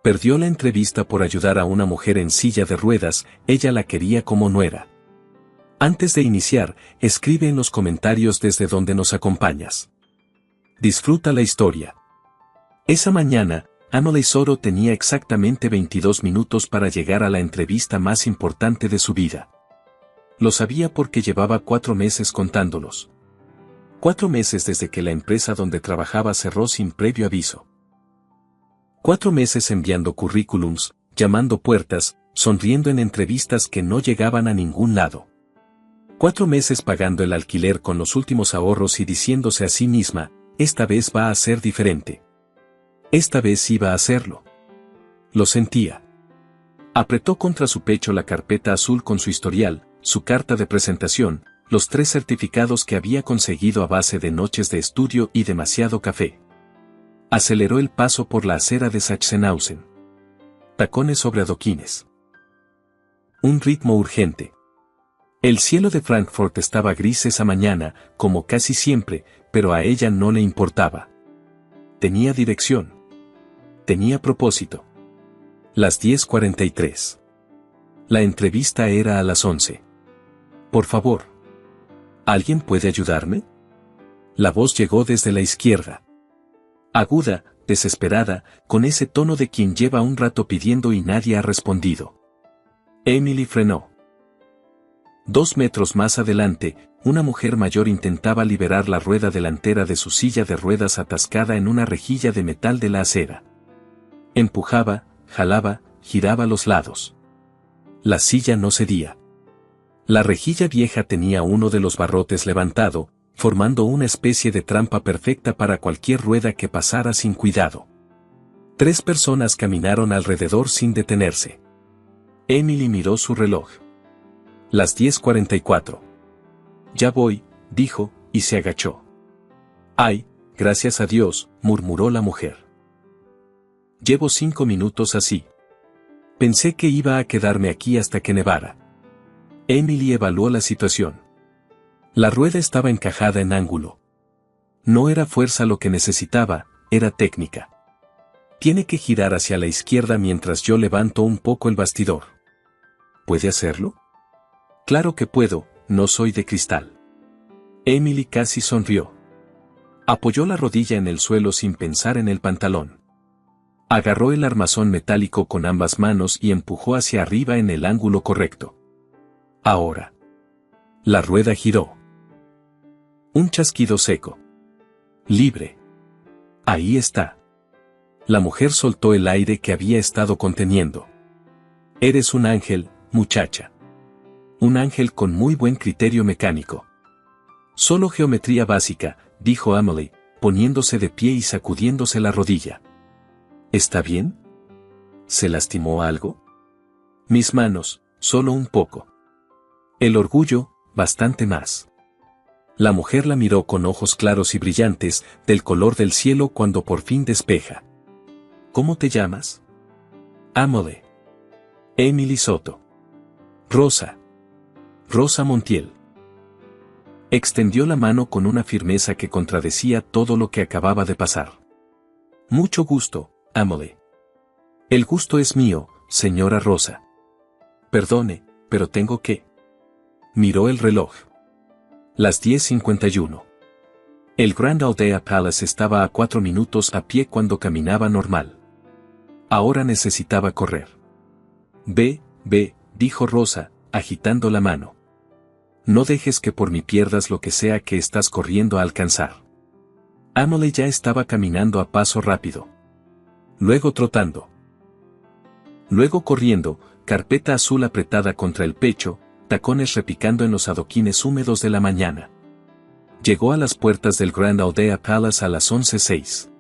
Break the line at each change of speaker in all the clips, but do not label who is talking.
Perdió la entrevista por ayudar a una mujer en silla de ruedas, ella la quería como nuera. Antes de iniciar, escribe en los comentarios desde donde nos acompañas. Disfruta la historia. Esa mañana, Emily Soro tenía exactamente 22 minutos para llegar a la entrevista más importante de su vida. Lo sabía porque llevaba 4 meses contándolos. 4 meses desde que la empresa donde trabajaba cerró sin previo aviso. 4 meses enviando currículums, llamando puertas, sonriendo en entrevistas que no llegaban a ningún lado. 4 meses pagando el alquiler con los últimos ahorros y diciéndose a sí misma, esta vez va a ser diferente. Esta vez iba a hacerlo. Lo sentía. Apretó contra su pecho la carpeta azul con su historial, su carta de presentación, los 3 certificados que había conseguido a base de noches de estudio y demasiado café. Aceleró el paso por la acera de Sachsenhausen. Tacones sobre adoquines. Un ritmo urgente. El cielo de Frankfurt estaba gris esa mañana, como casi siempre, pero a ella no le importaba. Tenía dirección. Tenía propósito. Las 10:43. La entrevista era a las 11. Por favor. ¿Alguien puede ayudarme? La voz llegó desde la izquierda. Aguda, desesperada, con ese tono de quien lleva un rato pidiendo y nadie ha respondido. Emily frenó. 2 metros más adelante, una mujer mayor intentaba liberar la rueda delantera de su silla de ruedas atascada en una rejilla de metal de la acera. Empujaba, jalaba, giraba a los lados. La silla no cedía. La rejilla vieja tenía uno de los barrotes levantado, formando una especie de trampa perfecta para cualquier rueda que pasara sin cuidado. 3 personas caminaron alrededor sin detenerse. Emily miró su reloj. Las 10:44. Ya voy, dijo, y se agachó. Ay, gracias a Dios, murmuró la mujer. Llevo 5 minutos así. Pensé que iba a quedarme aquí hasta que nevara. Emily evaluó la situación. La rueda estaba encajada en ángulo. No era fuerza lo que necesitaba, era técnica. Tiene que girar hacia la izquierda mientras yo levanto un poco el bastidor. ¿Puede hacerlo? Claro que puedo, no soy de cristal. Emily casi sonrió. Apoyó la rodilla en el suelo sin pensar en el pantalón. Agarró el armazón metálico con ambas manos y empujó hacia arriba en el ángulo correcto. Ahora. La rueda giró. Un chasquido seco. Libre. Ahí está. La mujer soltó el aire que había estado conteniendo. Eres un ángel, muchacha. Un ángel con muy buen criterio mecánico. Solo geometría básica, dijo Emily, poniéndose de pie y sacudiéndose la rodilla. ¿Está bien? ¿Se lastimó algo? Mis manos, solo un poco. El orgullo, bastante más. La mujer la miró con ojos claros y brillantes, del color del cielo cuando por fin despeja. ¿Cómo te llamas? Emily. Emily Soto. Rosa. Rosa Montiel. Extendió la mano con una firmeza que contradecía todo lo que acababa de pasar. Mucho gusto, Emily. El gusto es mío, señora Rosa. Perdone, pero tengo que... Miró el reloj. Las 10:51. El Grand Aldea Palace estaba a 4 minutos a pie cuando caminaba normal. Ahora necesitaba correr. Ve, dijo Rosa, agitando la mano. No dejes que por mí pierdas lo que sea que estás corriendo a alcanzar. Emily ya estaba caminando a paso rápido. Luego trotando. Luego corriendo, carpeta azul apretada contra el pecho, tacones repicando en los adoquines húmedos de la mañana. Llegó a las puertas del Grand Aldea Palace a las 11:06.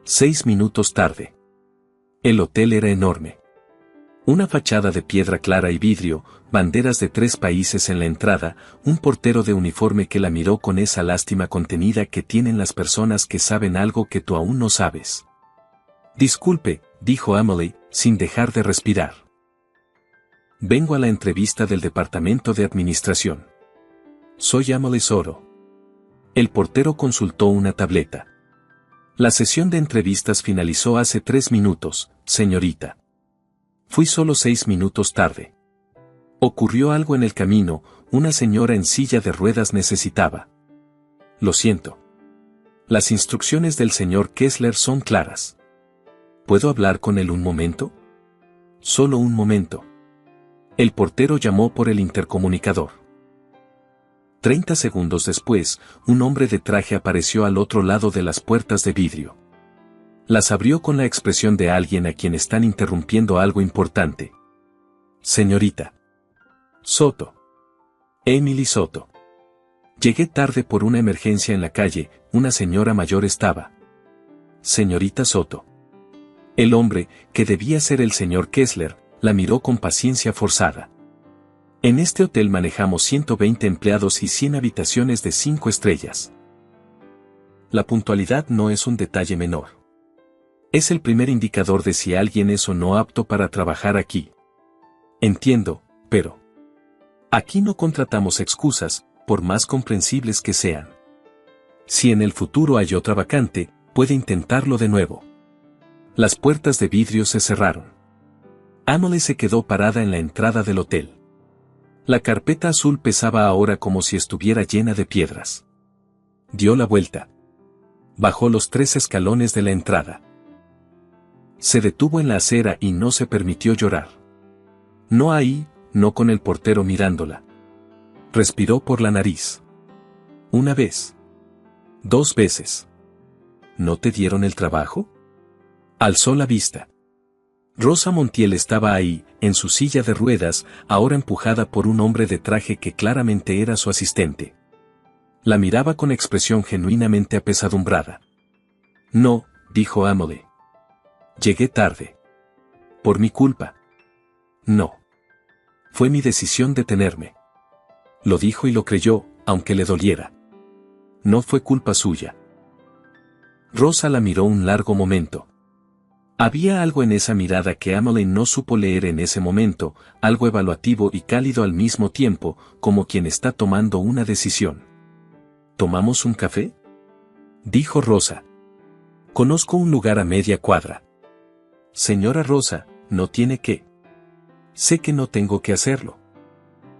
6 minutos tarde. El hotel era enorme. Una fachada de piedra clara y vidrio, banderas de 3 países en la entrada, un portero de uniforme que la miró con esa lástima contenida que tienen las personas que saben algo que tú aún no sabes. Disculpe, dijo Emily, sin dejar de respirar. Vengo a la entrevista del departamento de administración. Soy Emily Soro. El portero consultó una tableta. La sesión de entrevistas finalizó hace 3 minutos, señorita. Fui solo 6 minutos tarde. Ocurrió algo en el camino, una señora en silla de ruedas necesitaba. Lo siento. Las instrucciones del señor Kessler son claras. ¿Puedo hablar con él un momento? Solo un momento. El portero llamó por el intercomunicador. 30 segundos después, un hombre de traje apareció al otro lado de las puertas de vidrio. Las abrió con la expresión de alguien a quien están interrumpiendo algo importante. Señorita Soto. Emily Soto. Llegué tarde por una emergencia en la calle, una señora mayor estaba. Señorita Soto. El hombre, que debía ser el señor Kessler, la miró con paciencia forzada. En este hotel manejamos 120 empleados y 100 habitaciones de 5 estrellas. La puntualidad no es un detalle menor. Es el primer indicador de si alguien es o no apto para trabajar aquí. Entiendo, pero aquí no contratamos excusas, por más comprensibles que sean. Si en el futuro hay otra vacante, puede intentarlo de nuevo. Las puertas de vidrio se cerraron. Emily se quedó parada en la entrada del hotel. La carpeta azul pesaba ahora como si estuviera llena de piedras. Dio la vuelta. Bajó los 3 escalones de la entrada. Se detuvo en la acera y no se permitió llorar. No ahí, no con el portero mirándola. Respiró por la nariz. Una vez. 2 veces. ¿No te dieron el trabajo? Alzó la vista. Rosa Montiel estaba ahí, en su silla de ruedas, ahora empujada por un hombre de traje que claramente era su asistente. La miraba con expresión genuinamente apesadumbrada. No, dijo Emily. Llegué tarde. Por mi culpa. No. Fue mi decisión detenerme. Lo dijo y lo creyó, aunque le doliera. No fue culpa suya. Rosa la miró un largo momento. Había algo en esa mirada que Emily no supo leer en ese momento, algo evaluativo y cálido al mismo tiempo, como quien está tomando una decisión. ¿Tomamos un café?, dijo Rosa. Conozco un lugar a media cuadra. Señora Rosa, no tiene que. Sé que no tengo que hacerlo.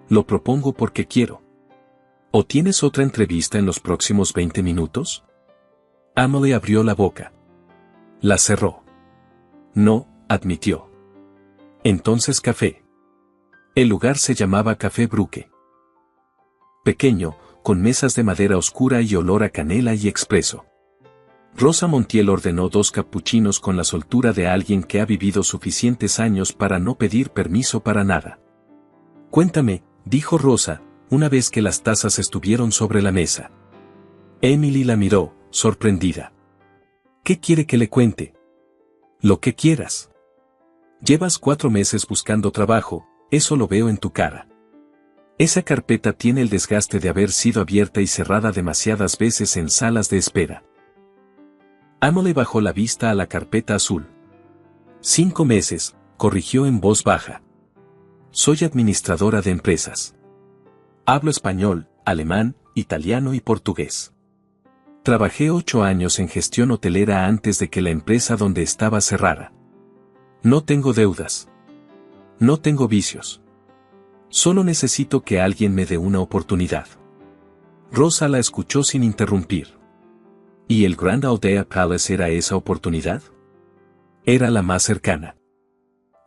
Lo propongo porque quiero. ¿O tienes otra entrevista en los próximos 20 minutos? Emily abrió la boca. La cerró. No, admitió. Entonces café. El lugar se llamaba Café Bruque. Pequeño, con mesas de madera oscura y olor a canela y expreso. Rosa Montiel ordenó 2 capuchinos con la soltura de alguien que ha vivido suficientes años para no pedir permiso para nada. Cuéntame, dijo Rosa, una vez que las tazas estuvieron sobre la mesa. Emily la miró, sorprendida. ¿Qué quiere que le cuente? Lo que quieras. Llevas 4 meses buscando trabajo, eso lo veo en tu cara. Esa carpeta tiene el desgaste de haber sido abierta y cerrada demasiadas veces en salas de espera. Emily bajó la vista a la carpeta azul. 5 meses, corrigió en voz baja. Soy administradora de empresas. Hablo español, alemán, italiano y portugués. Trabajé 8 años en gestión hotelera antes de que la empresa donde estaba cerrara. No tengo deudas. No tengo vicios. Solo necesito que alguien me dé una oportunidad. Rosa la escuchó sin interrumpir. ¿Y el Grand Aldea Palace era esa oportunidad? Era la más cercana.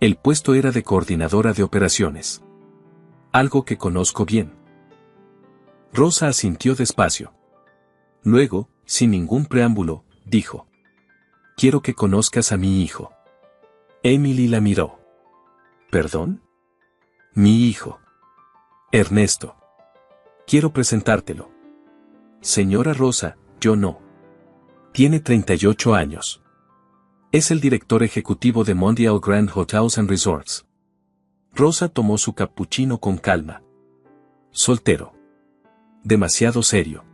El puesto era de coordinadora de operaciones. Algo que conozco bien. Rosa asintió despacio. Luego, sin ningún preámbulo, dijo. Quiero que conozcas a mi hijo. Emily la miró. ¿Perdón? Mi hijo. Ernesto. Quiero presentártelo. Señora Rosa, yo no. Tiene 38 años. Es el director ejecutivo de Mondial Grand Hotels and Resorts. Rosa tomó su cappuccino con calma. Soltero. Demasiado serio.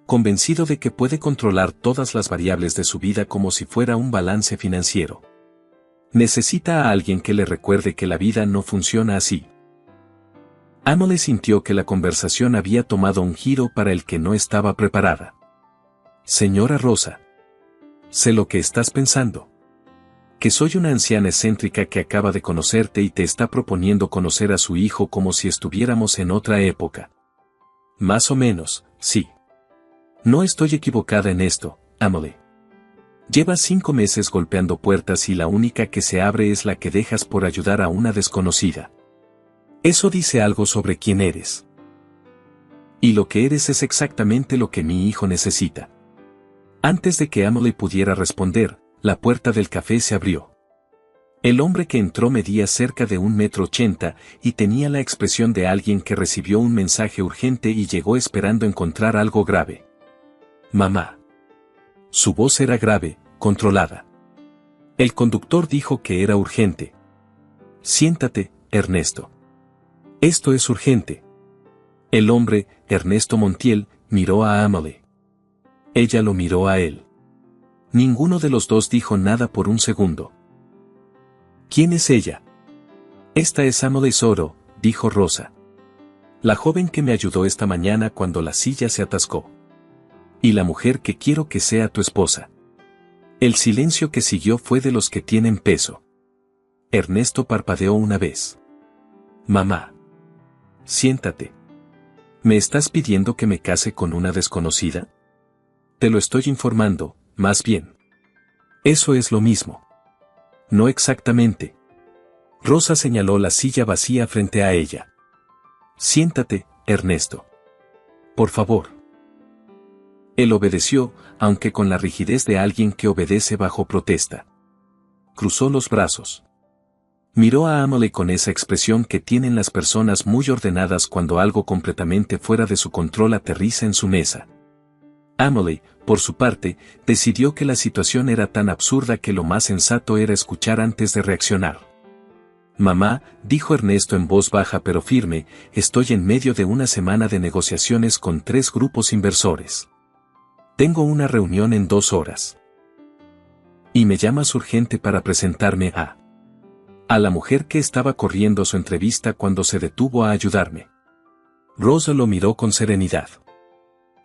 Convencido de que puede controlar todas las variables de su vida como si fuera un balance financiero. Necesita a alguien que le recuerde que la vida no funciona así. Emily sintió que la conversación había tomado un giro para el que no estaba preparada. Señora Rosa. Sé lo que estás pensando. Que soy una anciana excéntrica que acaba de conocerte y te está proponiendo conocer a su hijo como si estuviéramos en otra época. Más o menos, sí. No estoy equivocada en esto, Emily. Llevas 5 meses golpeando puertas y la única que se abre es la que dejas por ayudar a una desconocida. Eso dice algo sobre quién eres. Y lo que eres es exactamente lo que mi hijo necesita. Antes de que Emily pudiera responder, la puerta del café se abrió. El hombre que entró medía cerca de 1,80 m y tenía la expresión de alguien que recibió un mensaje urgente y llegó esperando encontrar algo grave. Mamá. Su voz era grave, controlada. El conductor dijo que era urgente. Siéntate, Ernesto. Esto es urgente. El hombre, Ernesto Montiel, miró a Emily. Ella lo miró a él. Ninguno de los dos dijo nada por un segundo. ¿Quién es ella? Esta es Emily Soro, dijo Rosa. La joven que me ayudó esta mañana cuando la silla se atascó. Y la mujer que quiero que sea tu esposa. El silencio que siguió fue de los que tienen peso. Ernesto parpadeó una vez. Mamá. Siéntate. ¿Me estás pidiendo que me case con una desconocida? Te lo estoy informando, más bien. Eso es lo mismo. No exactamente. Rosa señaló la silla vacía frente a ella. Siéntate, Ernesto. Por favor. Él obedeció, aunque con la rigidez de alguien que obedece bajo protesta. Cruzó los brazos. Miró a Emily con esa expresión que tienen las personas muy ordenadas cuando algo completamente fuera de su control aterriza en su mesa. Emily, por su parte, decidió que la situación era tan absurda que lo más sensato era escuchar antes de reaccionar. Mamá, dijo Ernesto en voz baja pero firme, estoy en medio de una semana de negociaciones con 3 grupos inversores. Tengo una reunión en 2 horas. Y me llamas urgente para presentarme a la mujer que estaba corriendo su entrevista cuando se detuvo a ayudarme. Rosa lo miró con serenidad.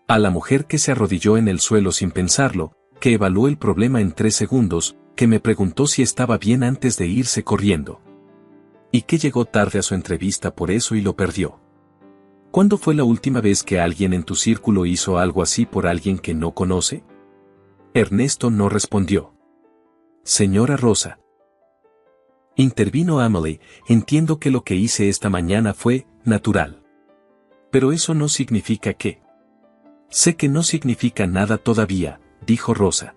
A la mujer que se arrodilló en el suelo sin pensarlo, que evaluó el problema en 3 segundos, que me preguntó si estaba bien antes de irse corriendo. Y que llegó tarde a su entrevista por eso y lo perdió. ¿Cuándo fue la última vez que alguien en tu círculo hizo algo así por alguien que no conoce? Ernesto no respondió. Señora Rosa. Intervino Emily, entiendo que lo que hice esta mañana fue natural. Pero eso no significa que... Sé que no significa nada todavía, dijo Rosa.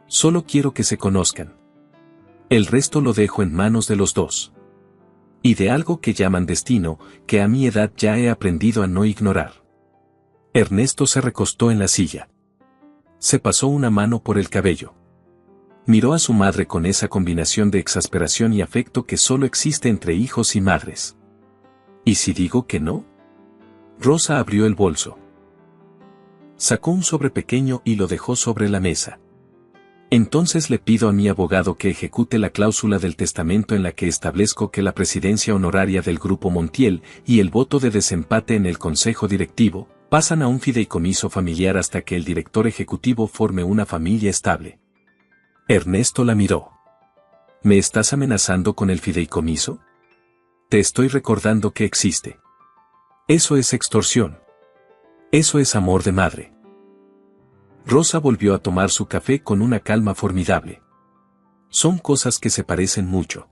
Solo quiero que se conozcan. El resto lo dejo en manos de los dos. Y de algo que llaman destino, que a mi edad ya he aprendido a no ignorar. Ernesto se recostó en la silla. Se pasó una mano por el cabello. Miró a su madre con esa combinación de exasperación y afecto que solo existe entre hijos y madres. ¿Y si digo que no? Rosa abrió el bolso. Sacó un sobre pequeño y lo dejó sobre la mesa. Entonces le pido a mi abogado que ejecute la cláusula del testamento en la que establezco que la presidencia honoraria del Grupo Montiel y el voto de desempate en el consejo directivo pasan a un fideicomiso familiar hasta que el director ejecutivo forme una familia estable. Ernesto la miró. ¿Me estás amenazando con el fideicomiso? Te estoy recordando que existe. Eso es extorsión. Eso es amor de madre. Rosa volvió a tomar su café con una calma formidable. Son cosas que se parecen mucho.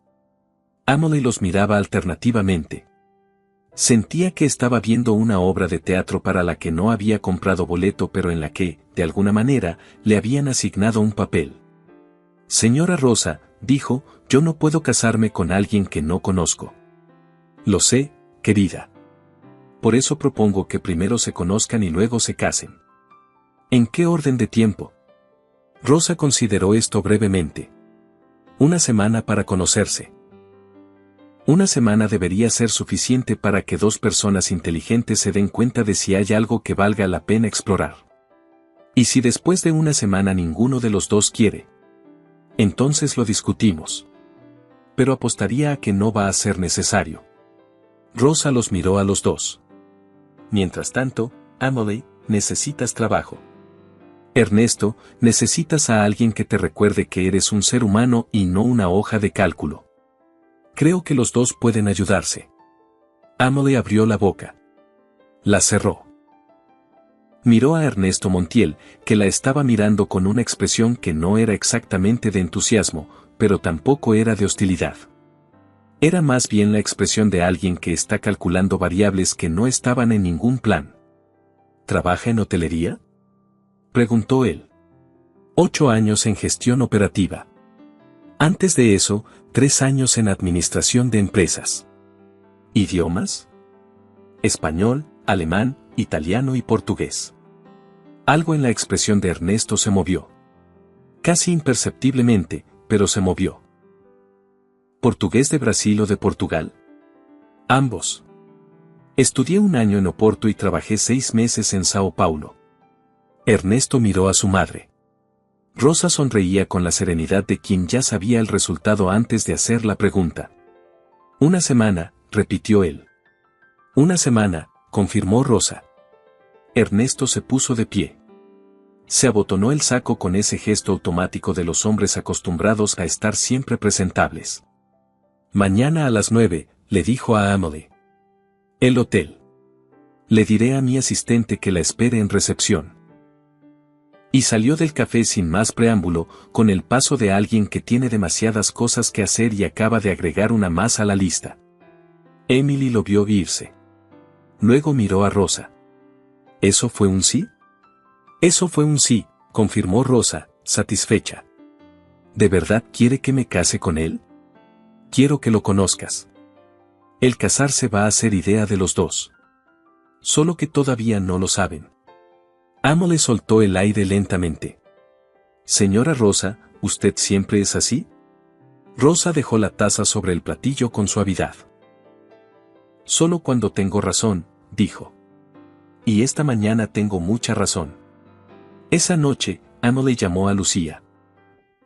Emily los miraba alternativamente. Sentía que estaba viendo una obra de teatro para la que no había comprado boleto pero en la que, de alguna manera, le habían asignado un papel. Señora Rosa, dijo, yo no puedo casarme con alguien que no conozco. Lo sé, querida. Por eso propongo que primero se conozcan y luego se casen. ¿En qué orden de tiempo? Rosa consideró esto brevemente. 1 semana para conocerse. 1 semana debería ser suficiente para que 2 personas inteligentes se den cuenta de si hay algo que valga la pena explorar. Y si después de 1 semana ninguno de los dos quiere, entonces lo discutimos. Pero apostaría a que no va a ser necesario. Rosa los miró a los dos. Mientras tanto, Emily, necesitas trabajo. Ernesto, necesitas a alguien que te recuerde que eres un ser humano y no una hoja de cálculo. Creo que los dos pueden ayudarse. Amelie abrió la boca. La cerró. Miró a Ernesto Montiel, que la estaba mirando con una expresión que no era exactamente de entusiasmo, pero tampoco era de hostilidad. Era más bien la expresión de alguien que está calculando variables que no estaban en ningún plan. ¿Trabaja en hotelería?, preguntó él. 8 años en gestión operativa. Antes de eso, 3 años en administración de empresas. ¿Idiomas? Español, alemán, italiano y portugués. Algo en la expresión de Ernesto se movió. Casi imperceptiblemente, pero se movió. ¿Portugués de Brasil o de Portugal? Ambos. Estudié 1 año en Oporto y trabajé 6 meses en Sao Paulo. Ernesto miró a su madre. Rosa sonreía con la serenidad de quien ya sabía el resultado antes de hacer la pregunta. 1 semana, repitió él. 1 semana, confirmó Rosa. Ernesto se puso de pie. Se abotonó el saco con ese gesto automático de los hombres acostumbrados a estar siempre presentables. Mañana a las 9, le dijo a Amelie. El hotel. Le diré a mi asistente que la espere en recepción. Y salió del café sin más preámbulo, con el paso de alguien que tiene demasiadas cosas que hacer y acaba de agregar una más a la lista. Emily lo vio irse. Luego miró a Rosa. ¿Eso fue un sí? Eso fue un sí, confirmó Rosa, satisfecha. ¿De verdad quiere que me case con él? Quiero que lo conozcas. El casarse va a ser idea de los dos. Solo que todavía no lo saben. Amelie soltó el aire lentamente. Señora Rosa, ¿usted siempre es así? Rosa dejó la taza sobre el platillo con suavidad. Solo cuando tengo razón, dijo. Y esta mañana tengo mucha razón. Esa noche, Amelie llamó a Lucía.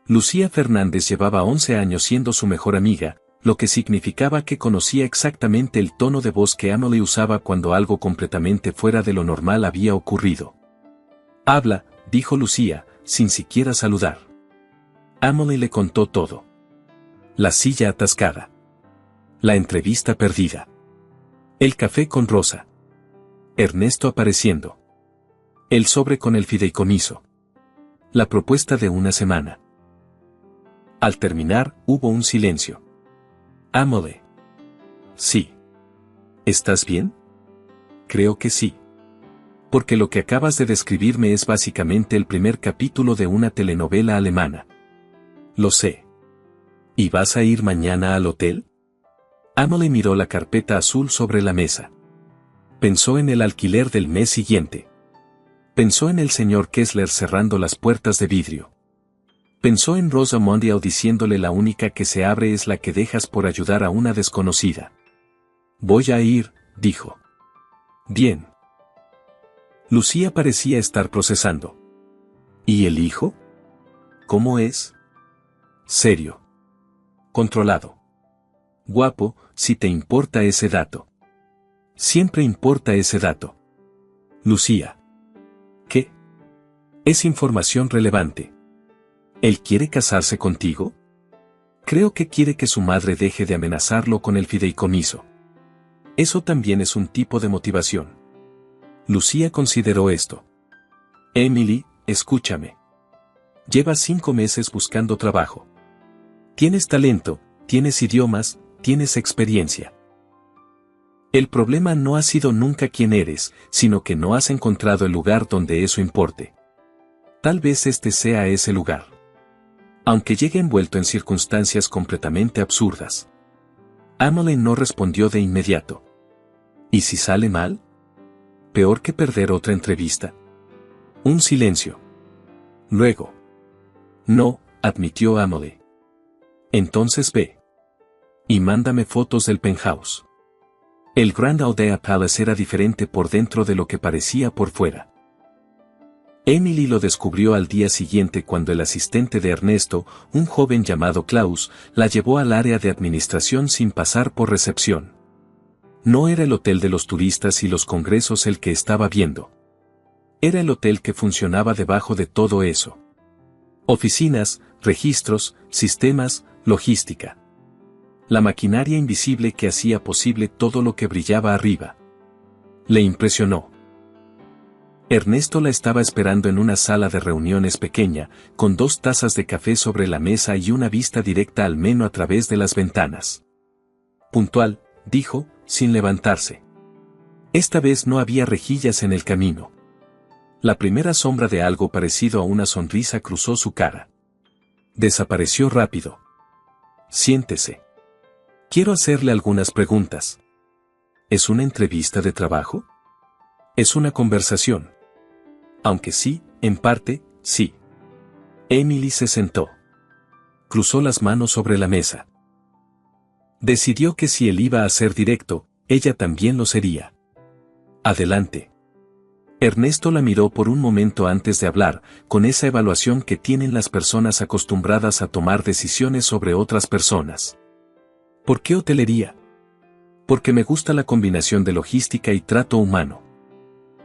Lucía Fernández llevaba 11 años siendo su mejor amiga, lo que significaba que conocía exactamente el tono de voz que Amelie usaba cuando algo completamente fuera de lo normal había ocurrido. Habla, dijo Lucía, sin siquiera saludar. Amelie le contó todo. La silla atascada. La entrevista perdida. El café con Rosa. Ernesto apareciendo. El sobre con el fideicomiso. La propuesta de 1 semana. Al terminar, hubo un silencio. Amelie. Sí. ¿Estás bien? Creo que sí. Porque lo que acabas de describirme es básicamente el primer capítulo de una telenovela alemana. Lo sé. ¿Y vas a ir mañana al hotel? Amelie miró la carpeta azul sobre la mesa. Pensó en el alquiler del mes siguiente. Pensó en el señor Kessler cerrando las puertas de vidrio. Pensó en Rosa Mondial diciéndole la única que se abre es la que dejas por ayudar a una desconocida. Voy a ir, dijo. Bien. Lucía parecía estar procesando. ¿Y el hijo? ¿Cómo es? Serio. Controlado. Guapo, si te importa ese dato. Siempre importa ese dato. Lucía. ¿Qué? Es información relevante. ¿Él quiere casarse contigo? Creo que quiere que su madre deje de amenazarlo con el fideicomiso. Eso también es un tipo de motivación. Lucía consideró esto. Emily, escúchame. Llevas 5 meses buscando trabajo. Tienes talento, tienes idiomas, tienes experiencia. El problema no ha sido nunca quién eres, sino que no has encontrado el lugar donde eso importe. Tal vez este sea ese lugar. Aunque llegue envuelto en circunstancias completamente absurdas. Amelie no respondió de inmediato. ¿Y si sale mal? ¿Peor que perder otra entrevista? Un silencio. Luego. No, admitió Amelie. Entonces ve. Y mándame fotos del penthouse. El Grand Aldea Palace era diferente por dentro de lo que parecía por fuera. Emily lo descubrió al día siguiente cuando el asistente de Ernesto, un joven llamado Klaus, la llevó al área de administración sin pasar por recepción. No era el hotel de los turistas y los congresos el que estaba viendo. Era el hotel que funcionaba debajo de todo eso. Oficinas, registros, sistemas, logística. La maquinaria invisible que hacía posible todo lo que brillaba arriba. Le impresionó. Ernesto la estaba esperando en una sala de reuniones pequeña, con 2 tazas de café sobre la mesa y una vista directa al menú a través de las ventanas. Puntual, dijo, sin levantarse. Esta vez no había rejillas en el camino. La primera sombra de algo parecido a una sonrisa cruzó su cara. Desapareció rápido. Siéntese. Quiero hacerle algunas preguntas. ¿Es una entrevista de trabajo? ¿Es una conversación? Aunque sí, en parte, sí. Emily se sentó. Cruzó las manos sobre la mesa. Decidió que si él iba a ser directo, ella también lo sería. Adelante. Ernesto la miró por un momento antes de hablar, con esa evaluación que tienen las personas acostumbradas a tomar decisiones sobre otras personas. ¿Por qué hotelería? Porque me gusta la combinación de logística y trato humano.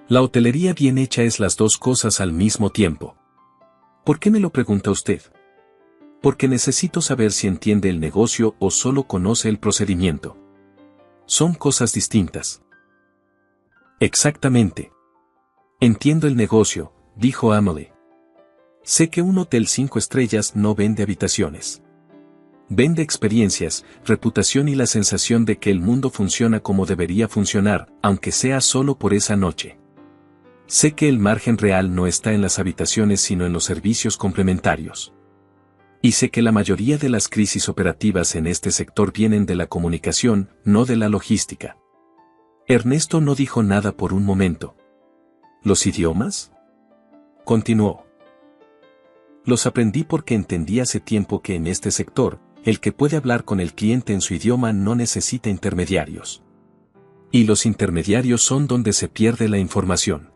La hotelería bien hecha es las 2 cosas al mismo tiempo. ¿Por qué me lo pregunta usted? Porque necesito saber si entiende el negocio o solo conoce el procedimiento. Son cosas distintas. Exactamente. Entiendo el negocio, dijo Emily. Sé que un hotel 5 estrellas no vende habitaciones. Vende experiencias, reputación y la sensación de que el mundo funciona como debería funcionar, aunque sea solo por esa noche. Sé que el margen real no está en las habitaciones sino en los servicios complementarios. Y sé que la mayoría de las crisis operativas en este sector vienen de la comunicación, no de la logística. Ernesto no dijo nada por un momento. ¿Los idiomas? Continuó. Los aprendí porque entendí hace tiempo que en este sector, el que puede hablar con el cliente en su idioma no necesita intermediarios. Y los intermediarios son donde se pierde la información.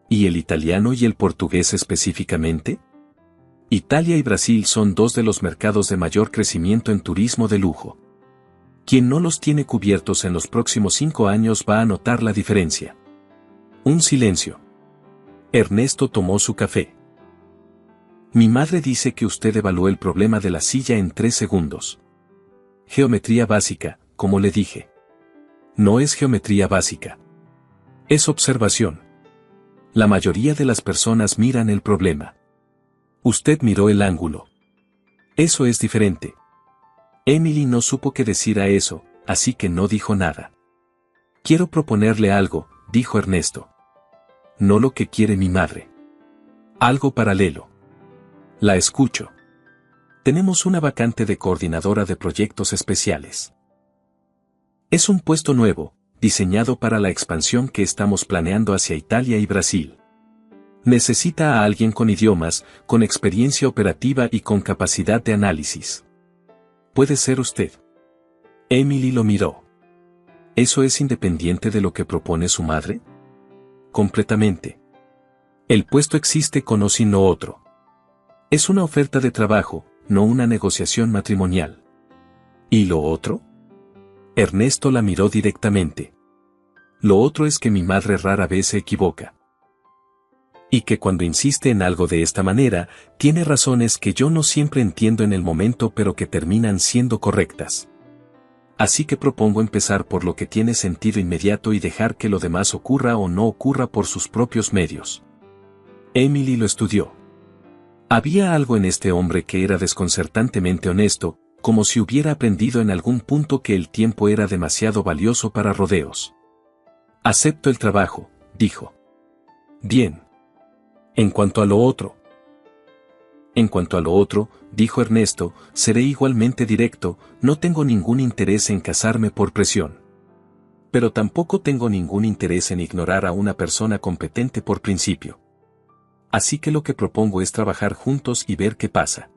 ¿Y el italiano y el portugués específicamente? Italia y Brasil son 2 de los mercados de mayor crecimiento en turismo de lujo. Quien no los tiene cubiertos en los próximos 5 años va a notar la diferencia. Un silencio. Ernesto tomó su café. Mi madre dice que usted evaluó el problema de la silla en 3 segundos. Geometría básica, como le dije. No es geometría básica. Es observación. La mayoría de las personas miran el problema. Usted miró el ángulo. Eso es diferente. Emily no supo qué decir a eso, así que no dijo nada. Quiero proponerle algo, dijo Ernesto. No lo que quiere mi madre. Algo paralelo. La escucho. Tenemos una vacante de coordinadora de proyectos especiales. Es un puesto nuevo, diseñado para la expansión que estamos planeando hacia Italia y Brasil. Necesita a alguien con idiomas, con experiencia operativa y con capacidad de análisis. ¿Puede ser usted? Emily lo miró. ¿Eso es independiente de lo que propone su madre? Completamente. El puesto existe con o sin lo otro. Es una oferta de trabajo, no una negociación matrimonial. ¿Y lo otro? Ernesto la miró directamente. Lo otro es que mi madre rara vez se equivoca. Y que cuando insiste en algo de esta manera, tiene razones que yo no siempre entiendo en el momento pero que terminan siendo correctas. Así que propongo empezar por lo que tiene sentido inmediato y dejar que lo demás ocurra o no ocurra por sus propios medios. Emily lo estudió. Había algo en este hombre que era desconcertantemente honesto, como si hubiera aprendido en algún punto que el tiempo era demasiado valioso para rodeos. Acepto el trabajo, dijo. Bien. En cuanto a lo otro. En cuanto a lo otro, dijo Ernesto, seré igualmente directo, no tengo ningún interés en casarme por presión. Pero tampoco tengo ningún interés en ignorar a una persona competente por principio. Así que lo que propongo es trabajar juntos y ver qué pasa.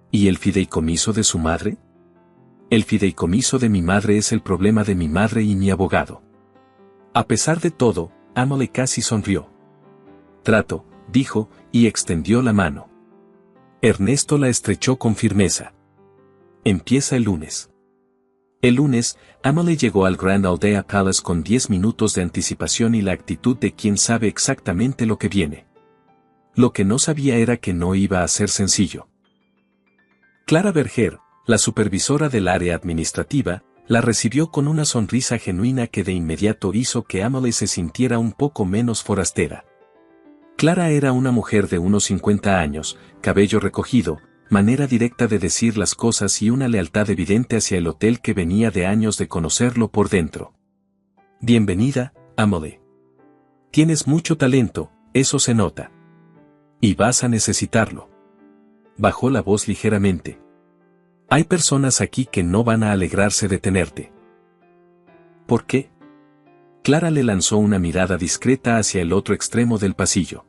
¿Y el fideicomiso de su madre? El fideicomiso de mi madre es el problema de mi madre y mi abogado. A pesar de todo, Emily casi sonrió. Trato, dijo, y extendió la mano. Ernesto la estrechó con firmeza. Empieza el lunes. El lunes, Emily llegó al Grand Aldea Palace con 10 minutos de anticipación y la actitud de quien sabe exactamente lo que viene. Lo que no sabía era que no iba a ser sencillo. Clara Berger, la supervisora del área administrativa, la recibió con una sonrisa genuina que de inmediato hizo que Emily se sintiera un poco menos forastera. Clara era una mujer de unos 50 años, cabello recogido, manera directa de decir las cosas y una lealtad evidente hacia el hotel que venía de años de conocerlo por dentro. Bienvenida, Emily. Tienes mucho talento, eso se nota. Y vas a necesitarlo. Bajó la voz ligeramente. Hay personas aquí que no van a alegrarse de tenerte. ¿Por qué? Clara le lanzó una mirada discreta hacia el otro extremo del pasillo.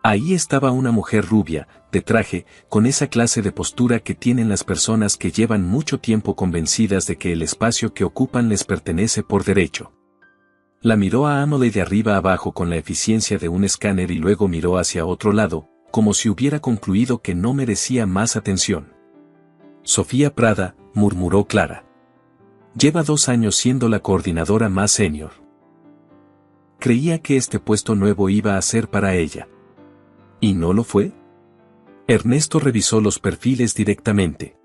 Ahí estaba una mujer rubia, de traje, con esa clase de postura que tienen las personas que llevan mucho tiempo convencidas de que el espacio que ocupan les pertenece por derecho. La miró a Emily de arriba abajo con la eficiencia de un escáner y luego miró hacia otro lado, como si hubiera concluido que no merecía más atención. Sofía Prada, murmuró Clara. Lleva 2 años siendo la coordinadora más senior. Creía que este puesto nuevo iba a ser para ella. ¿Y no lo fue? Ernesto revisó los perfiles directamente.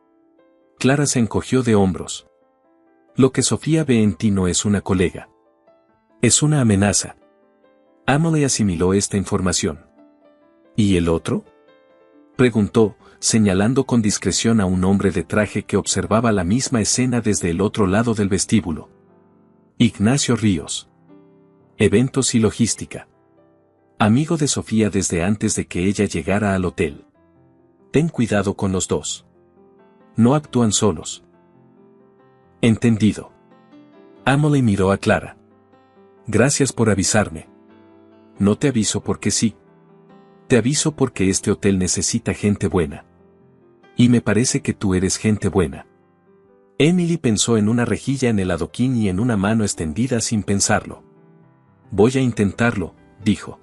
Clara se encogió de hombros. Lo que Sofía ve en ti no es una colega. Es una amenaza. Emily asimiló esta información. ¿Y el otro? Preguntó, señalando con discreción a un hombre de traje que observaba la misma escena desde el otro lado del vestíbulo. Ignacio Ríos. Eventos y logística. Amigo de Sofía desde antes de que ella llegara al hotel. Ten cuidado con los dos. No actúan solos. Entendido. Emily miró a Clara. Gracias por avisarme. No te aviso porque sí. Te aviso porque este hotel necesita gente buena. Y me parece que tú eres gente buena. Emily pensó en una rejilla en el adoquín y en una mano extendida sin pensarlo. Voy a intentarlo, dijo.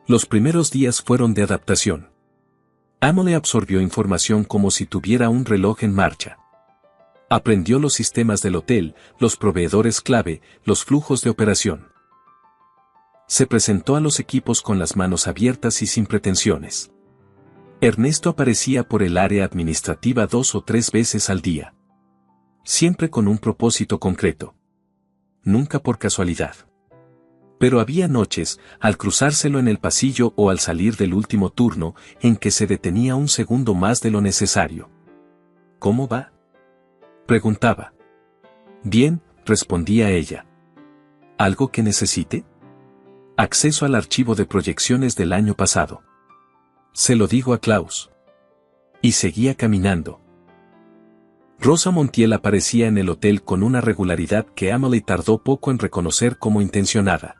Los primeros días fueron de adaptación. Emily absorbió información como si tuviera un reloj en marcha. Aprendió los sistemas del hotel, los proveedores clave, los flujos de operación. Se presentó a los equipos con las manos abiertas y sin pretensiones. Ernesto aparecía por el área administrativa 2 o 3 veces al día. Siempre con un propósito concreto. Nunca por casualidad. Pero había noches, al cruzárselo en el pasillo o al salir del último turno, en que se detenía un segundo más de lo necesario. ¿Cómo va?, preguntaba. Bien, respondía ella. ¿Algo que necesite? Acceso al archivo de proyecciones del año pasado. Se lo digo a Klaus. Y seguía caminando. Rosa Montiel aparecía en el hotel con una regularidad que Emily tardó poco en reconocer como intencionada.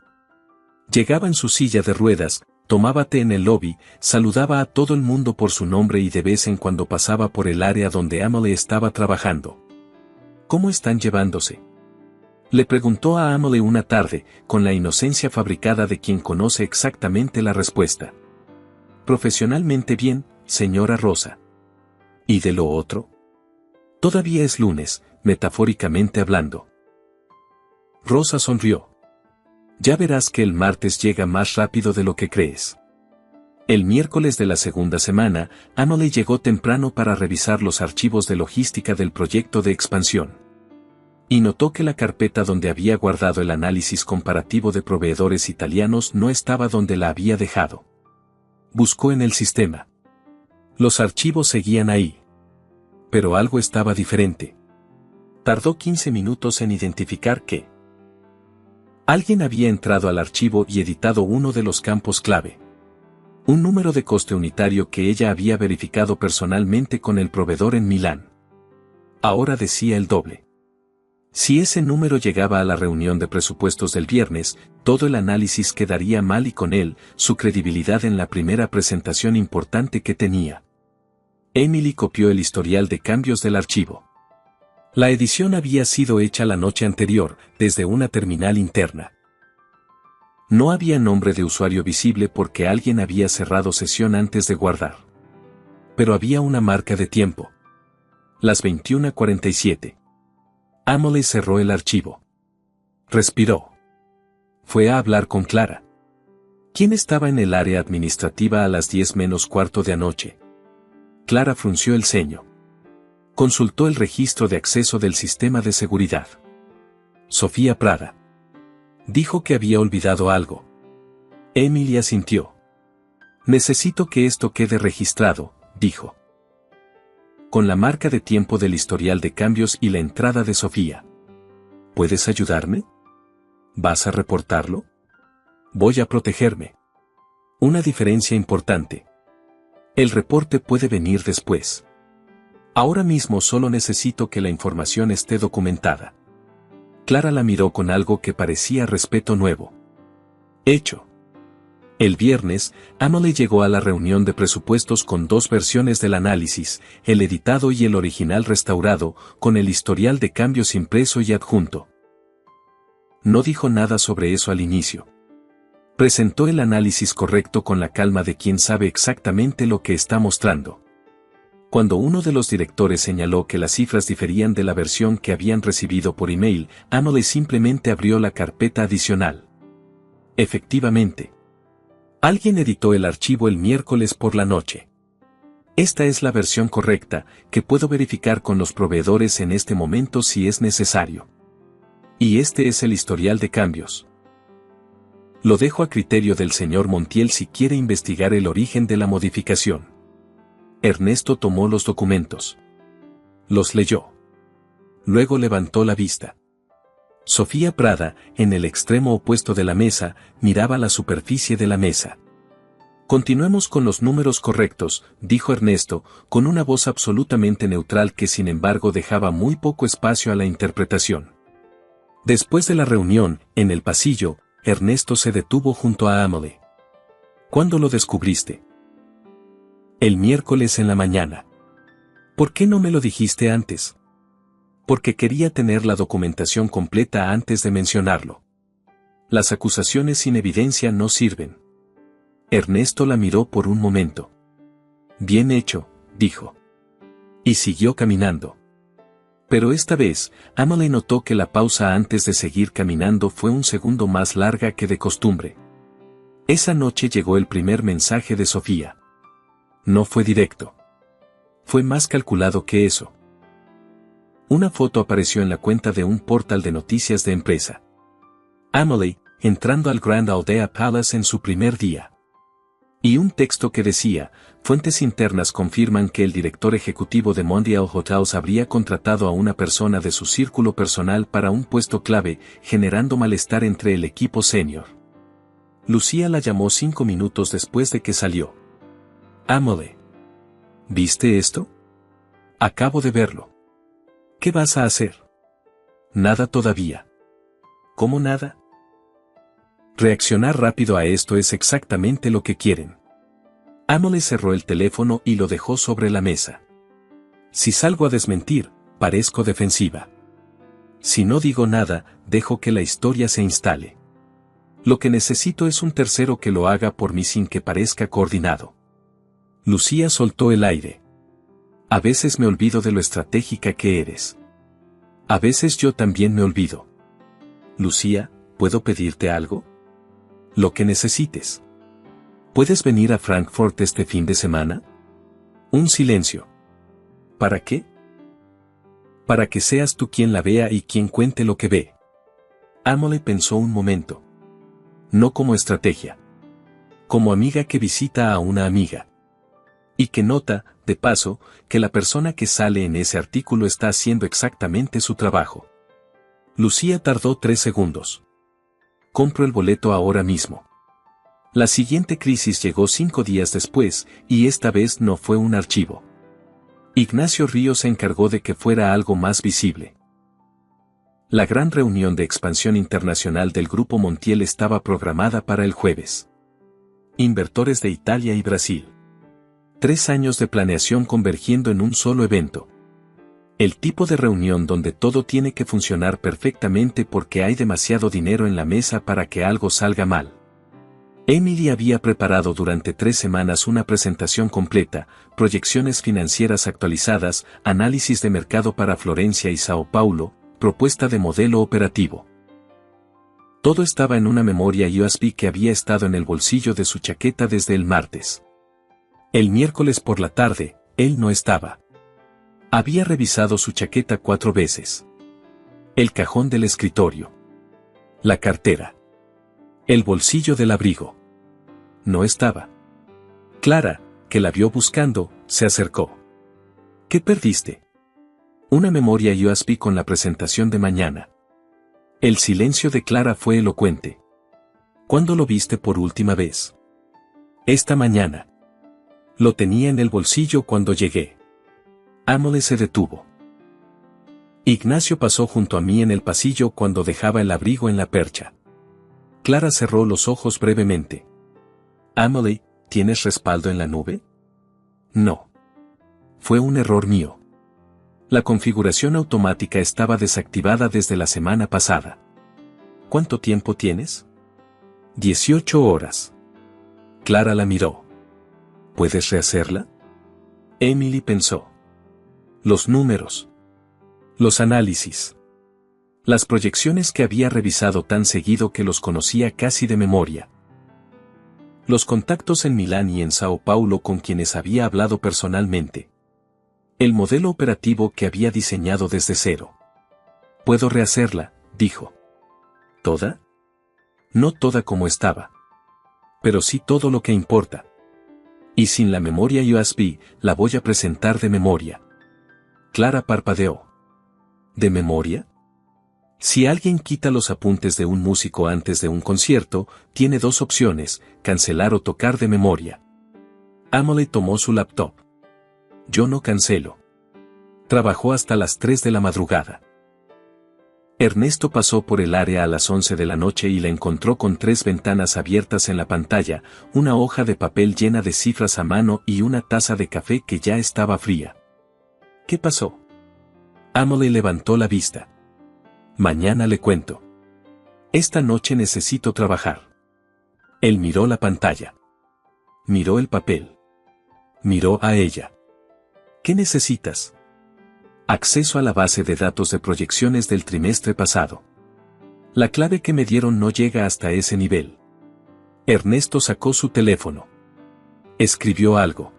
Llegaba en su silla de ruedas, tomaba té en el lobby, saludaba a todo el mundo por su nombre y de vez en cuando pasaba por el área donde Emily estaba trabajando. ¿Cómo están llevándose?, le preguntó a Emily una tarde, con la inocencia fabricada de quien conoce exactamente la respuesta. Profesionalmente bien, señora Rosa. ¿Y de lo otro? Todavía es lunes, metafóricamente hablando. Rosa sonrió. Ya verás que el martes llega más rápido de lo que crees. El miércoles de la segunda semana, Emily llegó temprano para revisar los archivos de logística del proyecto de expansión. Y notó que la carpeta donde había guardado el análisis comparativo de proveedores italianos no estaba donde la había dejado. Buscó en el sistema. Los archivos seguían ahí. Pero algo estaba diferente. Tardó 15 minutos en identificar que alguien había entrado al archivo y editado uno de los campos clave. Un número de coste unitario que ella había verificado personalmente con el proveedor en Milán. Ahora decía el doble. Si ese número llegaba a la reunión de presupuestos del viernes, todo el análisis quedaría mal y con él, su credibilidad en la primera presentación importante que tenía. Emily copió el historial de cambios del archivo. La edición había sido hecha la noche anterior, desde una terminal interna. No había nombre de usuario visible porque alguien había cerrado sesión antes de guardar. Pero había una marca de tiempo. Las 21:47. Emily cerró el archivo. Respiró. Fue a hablar con Clara. ¿Quién estaba en el área administrativa a las 10 menos cuarto de anoche? Clara frunció el ceño. Consultó el registro de acceso del sistema de seguridad. Sofía Prada. Dijo que había olvidado algo. Emily asintió. Necesito que esto quede registrado, dijo. Con la marca de tiempo del historial de cambios y la entrada de Sofía. ¿Puedes ayudarme? ¿Vas a reportarlo? Voy a protegerme. Una diferencia importante. El reporte puede venir después. Ahora mismo solo necesito que la información esté documentada. Clara la miró con algo que parecía respeto nuevo. Hecho. El viernes, Emily llegó a la reunión de presupuestos con dos versiones del análisis, el editado y el original restaurado, con el historial de cambios impreso y adjunto. No dijo nada sobre eso al inicio. Presentó el análisis correcto con la calma de quien sabe exactamente lo que está mostrando. Cuando uno de los directores señaló que las cifras diferían de la versión que habían recibido por email, Emily simplemente abrió la carpeta adicional. Efectivamente. Alguien editó el archivo el miércoles por la noche. Esta es la versión correcta, que puedo verificar con los proveedores en este momento si es necesario. Y este es el historial de cambios. Lo dejo a criterio del señor Montiel si quiere investigar el origen de la modificación. Ernesto tomó los documentos. Los leyó. Luego levantó la vista. Sofía Prada, en el extremo opuesto de la mesa, miraba la superficie de la mesa. Continuemos con los números correctos, dijo Ernesto, con una voz absolutamente neutral que sin embargo dejaba muy poco espacio a la interpretación. Después de la reunión, en el pasillo, Ernesto se detuvo junto a Emily. ¿Cuándo lo descubriste? El miércoles en la mañana. ¿Por qué no me lo dijiste antes? Porque quería tener la documentación completa antes de mencionarlo. Las acusaciones sin evidencia no sirven. Ernesto la miró por un momento. Bien hecho, dijo. Y siguió caminando. Pero esta vez, Emily notó que la pausa antes de seguir caminando fue un segundo más larga que de costumbre. Esa noche llegó el primer mensaje de Sofía. No fue directo. Fue más calculado que eso. Una foto apareció en la cuenta de un portal de noticias de empresa. Emily, entrando al Grand Aldea Palace en su primer día. Y un texto que decía, fuentes internas confirman que el director ejecutivo de Mondial Hotels habría contratado a una persona de su círculo personal para un puesto clave, generando malestar entre el equipo senior. Lucía la llamó 5 minutos después de que salió. Emily. ¿Viste esto? Acabo de verlo. ¿Qué vas a hacer? Nada todavía. ¿Cómo nada? Reaccionar rápido a esto es exactamente lo que quieren. Emily cerró el teléfono y lo dejó sobre la mesa. Si salgo a desmentir, parezco defensiva. Si no digo nada, dejo que la historia se instale. Lo que necesito es un tercero que lo haga por mí sin que parezca coordinado. Lucía soltó el aire. A veces me olvido de lo estratégica que eres. A veces yo también me olvido. Lucía, ¿puedo pedirte algo? Lo que necesites. ¿Puedes venir a Frankfurt este fin de semana? Un silencio. ¿Para qué? Para que seas tú quien la vea y quien cuente lo que ve. Emily pensó un momento. No como estrategia. Como amiga que visita a una amiga. Y que nota, de paso, que la persona que sale en ese artículo está haciendo exactamente su trabajo. Lucía tardó 3 segundos. Compro el boleto ahora mismo. La siguiente crisis llegó 5 días después, y esta vez no fue un archivo. Ignacio Ríos se encargó de que fuera algo más visible. La gran reunión de expansión internacional del Grupo Montiel estaba programada para el jueves. Inversores de Italia y Brasil. 3 años de planeación convergiendo en un solo evento. El tipo de reunión donde todo tiene que funcionar perfectamente porque hay demasiado dinero en la mesa para que algo salga mal. Emily había preparado durante 3 semanas una presentación completa, proyecciones financieras actualizadas, análisis de mercado para Florencia y Sao Paulo, Propuesta de modelo operativo. Todo estaba en una memoria USB que había estado en el bolsillo de su chaqueta desde el martes. El miércoles por la tarde, él no estaba. Había revisado su chaqueta 4 veces. El cajón del escritorio. La cartera. El bolsillo del abrigo. No estaba. Clara, que la vio buscando, se acercó. ¿Qué perdiste? Una memoria USB con la presentación de mañana. El silencio de Clara fue elocuente. ¿Cuándo lo viste por última vez? Esta mañana. Lo tenía en el bolsillo cuando llegué. Amelie se detuvo. Ignacio pasó junto a mí en el pasillo cuando dejaba el abrigo en la percha. Clara cerró los ojos brevemente. Amelie, ¿tienes respaldo en la nube? No. Fue un error mío. La configuración automática estaba desactivada desde la semana pasada. ¿Cuánto tiempo tienes? 18 horas. Clara la miró. ¿Puedes rehacerla? Emily pensó. Los números. Los análisis. Las proyecciones que había revisado tan seguido que los conocía casi de memoria. Los contactos en Milán y en Sao Paulo con quienes había hablado personalmente. El modelo operativo que había diseñado desde cero. Puedo rehacerla, dijo. ¿Toda? No toda como estaba. Pero sí todo lo que importa. Y sin la memoria USB, la voy a presentar de memoria. Clara parpadeó. ¿De memoria? Si alguien quita los apuntes de un músico antes de un concierto, tiene 2 opciones, cancelar o tocar de memoria. Amelie tomó su laptop. Yo no cancelo. Trabajó hasta las 3 de la madrugada. Ernesto pasó por el área a las 11 de la noche y la encontró con 3 ventanas abiertas en la pantalla, una hoja de papel llena de cifras a mano y una taza de café que ya estaba fría. ¿Qué pasó? Amelie levantó la vista. Mañana le cuento. Esta noche necesito trabajar. Él miró la pantalla. Miró el papel. Miró a ella. ¿Qué necesitas? Acceso a la base de datos de proyecciones del trimestre pasado. La clave que me dieron no llega hasta ese nivel. Ernesto sacó su teléfono. Escribió algo.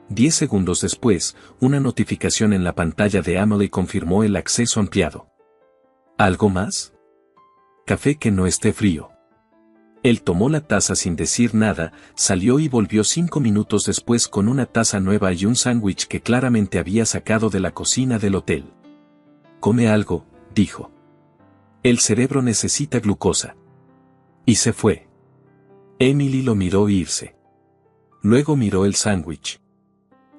10 segundos después, una notificación en la pantalla de Amelie confirmó el acceso ampliado. ¿Algo más? Café que no esté frío. Él tomó la taza sin decir nada, salió y volvió 5 minutos después con una taza nueva y un sándwich que claramente había sacado de la cocina del hotel. Come algo, dijo. El cerebro necesita glucosa. Y se fue. Emily lo miró irse. Luego miró el sándwich.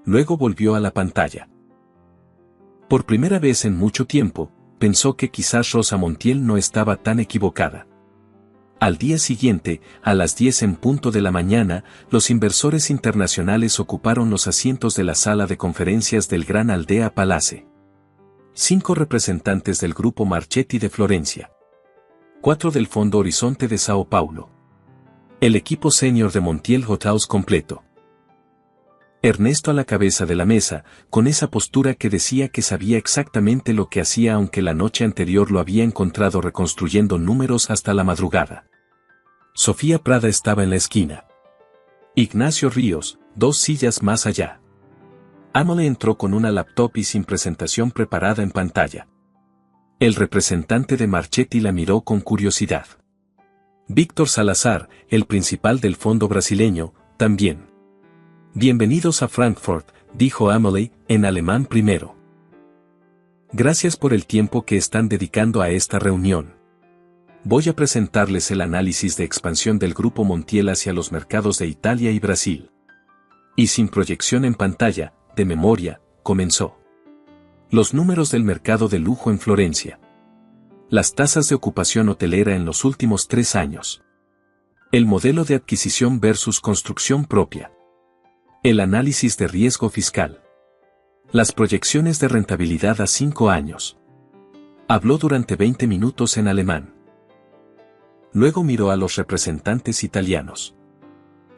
Luego volvió a la pantalla. Por primera vez en mucho tiempo, pensó que quizás Rosa Montiel no estaba tan equivocada. Al día siguiente, a las 10 en punto de la mañana, los inversores internacionales ocuparon los asientos de la sala de conferencias del Gran Aldea Palace. 5 representantes del grupo Marchetti de Florencia. 4 del Fondo Horizonte de Sao Paulo. El equipo senior de Montiel Hotels completo. Ernesto a la cabeza de la mesa, con esa postura que decía que sabía exactamente lo que hacía aunque la noche anterior lo había encontrado reconstruyendo números hasta la madrugada. Sofía Prada estaba en la esquina. Ignacio Ríos, 2 sillas más allá. Amelie entró con una laptop y sin presentación preparada en pantalla. El representante de Marchetti la miró con curiosidad. Víctor Salazar, el principal del fondo brasileño, también. Bienvenidos a Frankfurt, dijo Amelie, en alemán primero. Gracias por el tiempo que están dedicando a esta reunión. Voy a presentarles el análisis de expansión del Grupo Montiel hacia los mercados de Italia y Brasil. Y sin proyección en pantalla, de memoria, comenzó. Los números del mercado de lujo en Florencia. Las tasas de ocupación hotelera en los últimos 3 años. El modelo de adquisición versus construcción propia. El análisis de riesgo fiscal. Las proyecciones de rentabilidad a 5 años. Habló durante 20 minutos en alemán. Luego miró a los representantes italianos.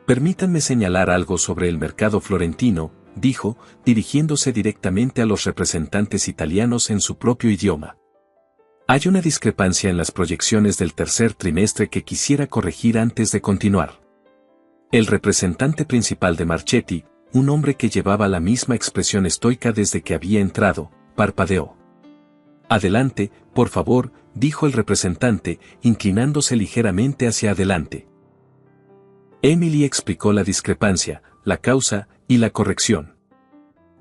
Permítanme señalar algo sobre el mercado florentino, dijo, dirigiéndose directamente a los representantes italianos en su propio idioma. Hay una discrepancia en las proyecciones del tercer trimestre que quisiera corregir antes de continuar. El representante principal de Marchetti, un hombre que llevaba la misma expresión estoica desde que había entrado, parpadeó. Adelante, por favor, dijo el representante, inclinándose ligeramente hacia adelante. Emily explicó la discrepancia, la causa y la corrección.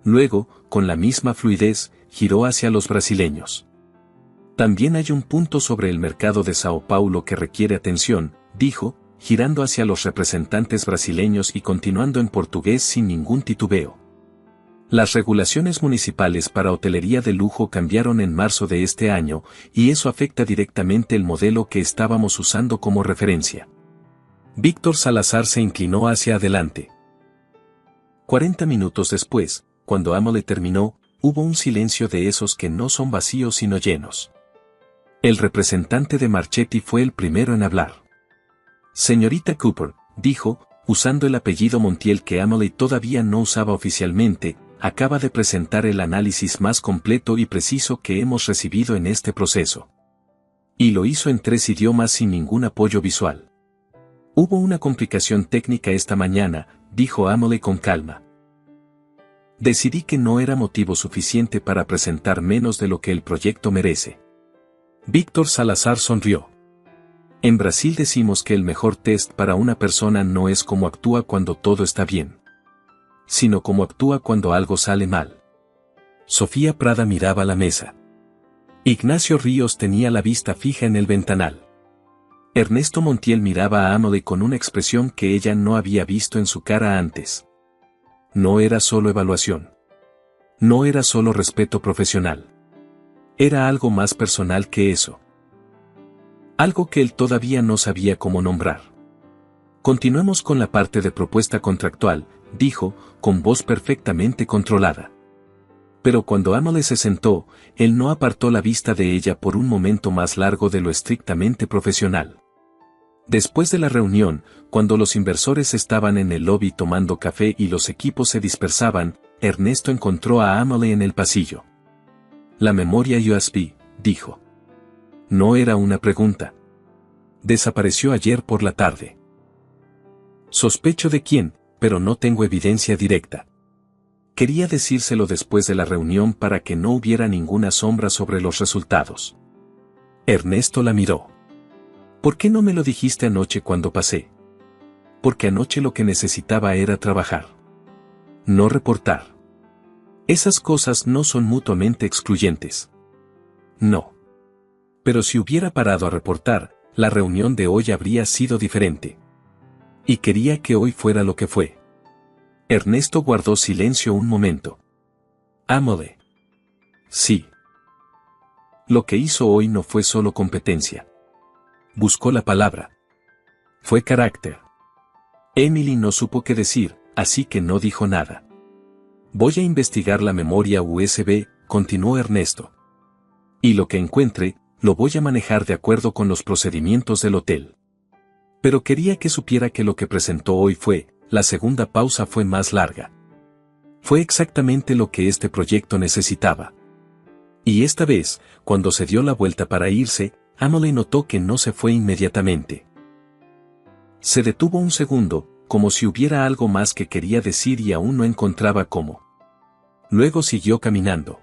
Luego, con la misma fluidez, giró hacia los brasileños. También hay un punto sobre el mercado de Sao Paulo que requiere atención, dijo, girando hacia los representantes brasileños y continuando en portugués sin ningún titubeo. Las regulaciones municipales para hotelería de lujo cambiaron en marzo de este año, y eso afecta directamente el modelo que estábamos usando como referencia. Víctor Salazar se inclinó hacia adelante. 40 minutos después, cuando Emily terminó, hubo un silencio de esos que no son vacíos sino llenos. El representante de Marchetti fue el primero en hablar. Señorita Cooper, dijo, usando el apellido Montiel que Emily todavía no usaba oficialmente, acaba de presentar el análisis más completo y preciso que hemos recibido en este proceso. Y lo hizo en 3 idiomas sin ningún apoyo visual. Hubo una complicación técnica esta mañana, dijo Emily con calma. Decidí que no era motivo suficiente para presentar menos de lo que el proyecto merece. Víctor Salazar sonrió. En Brasil decimos que el mejor test para una persona no es cómo actúa cuando todo está bien, sino cómo actúa cuando algo sale mal. Sofía Prada miraba la mesa. Ignacio Ríos tenía la vista fija en el ventanal. Ernesto Montiel miraba a Emily con una expresión que ella no había visto en su cara antes. No era solo evaluación. No era solo respeto profesional. Era algo más personal que eso. Algo que él todavía no sabía cómo nombrar. Continuemos con la parte de propuesta contractual, dijo, con voz perfectamente controlada. Pero cuando Emily se sentó, él no apartó la vista de ella por un momento más largo de lo estrictamente profesional. Después de la reunión, cuando los inversores estaban en el lobby tomando café y los equipos se dispersaban, Ernesto encontró a Emily en el pasillo. La memoria USB, dijo. No era una pregunta. Desapareció ayer por la tarde. Sospecho de quién, pero no tengo evidencia directa. Quería decírselo después de la reunión para que no hubiera ninguna sombra sobre los resultados. Ernesto la miró. ¿Por qué no me lo dijiste anoche cuando pasé? Porque anoche lo que necesitaba era trabajar. No reportar. Esas cosas no son mutuamente excluyentes. No. Pero si hubiera parado a reportar, la reunión de hoy habría sido diferente. Y quería que hoy fuera lo que fue. Ernesto guardó silencio un momento. Emily. Sí. Lo que hizo hoy no fue solo competencia. Buscó la palabra. Fue carácter. Emily no supo qué decir, así que no dijo nada. Voy a investigar la memoria USB, continuó Ernesto. Y lo que encuentre, lo voy a manejar de acuerdo con los procedimientos del hotel. Pero quería que supiera que lo que presentó hoy fue, la segunda pausa fue más larga. Fue exactamente lo que este proyecto necesitaba. Y esta vez, cuando se dio la vuelta para irse, Emily notó que no se fue inmediatamente. Se detuvo un segundo, como si hubiera algo más que quería decir y aún no encontraba cómo. Luego siguió caminando.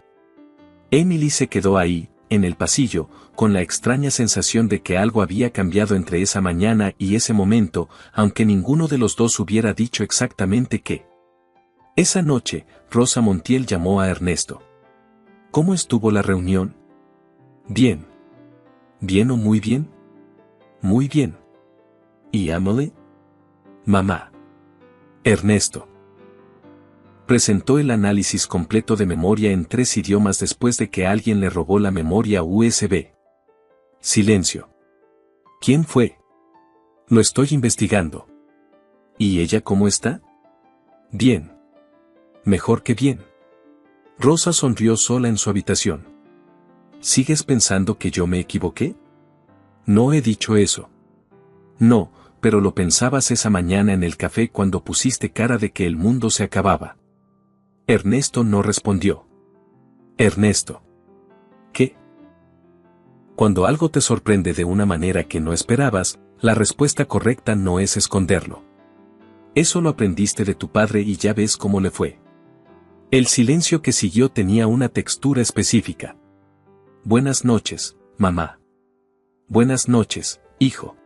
Emily se quedó ahí, en el pasillo, con la extraña sensación de que algo había cambiado entre esa mañana y ese momento, aunque ninguno de los dos hubiera dicho exactamente qué. Esa noche, Rosa Montiel llamó a Ernesto. ¿Cómo estuvo la reunión? Bien. ¿Bien o muy bien? Muy bien. ¿Y Emily? Mamá. Ernesto. Presentó el análisis completo de memoria en 3 idiomas después de que alguien le robó la memoria USB. Silencio. ¿Quién fue? Lo estoy investigando. ¿Y ella cómo está? Bien. Mejor que bien. Rosa sonrió sola en su habitación. ¿Sigues pensando que yo me equivoqué? No he dicho eso. No, pero lo pensabas esa mañana en el café cuando pusiste cara de que el mundo se acababa. Ernesto no respondió. Ernesto. ¿Qué? Cuando algo te sorprende de una manera que no esperabas, la respuesta correcta no es esconderlo. Eso lo aprendiste de tu padre y ya ves cómo le fue. El silencio que siguió tenía una textura específica. Buenas noches, mamá. Buenas noches, hijo.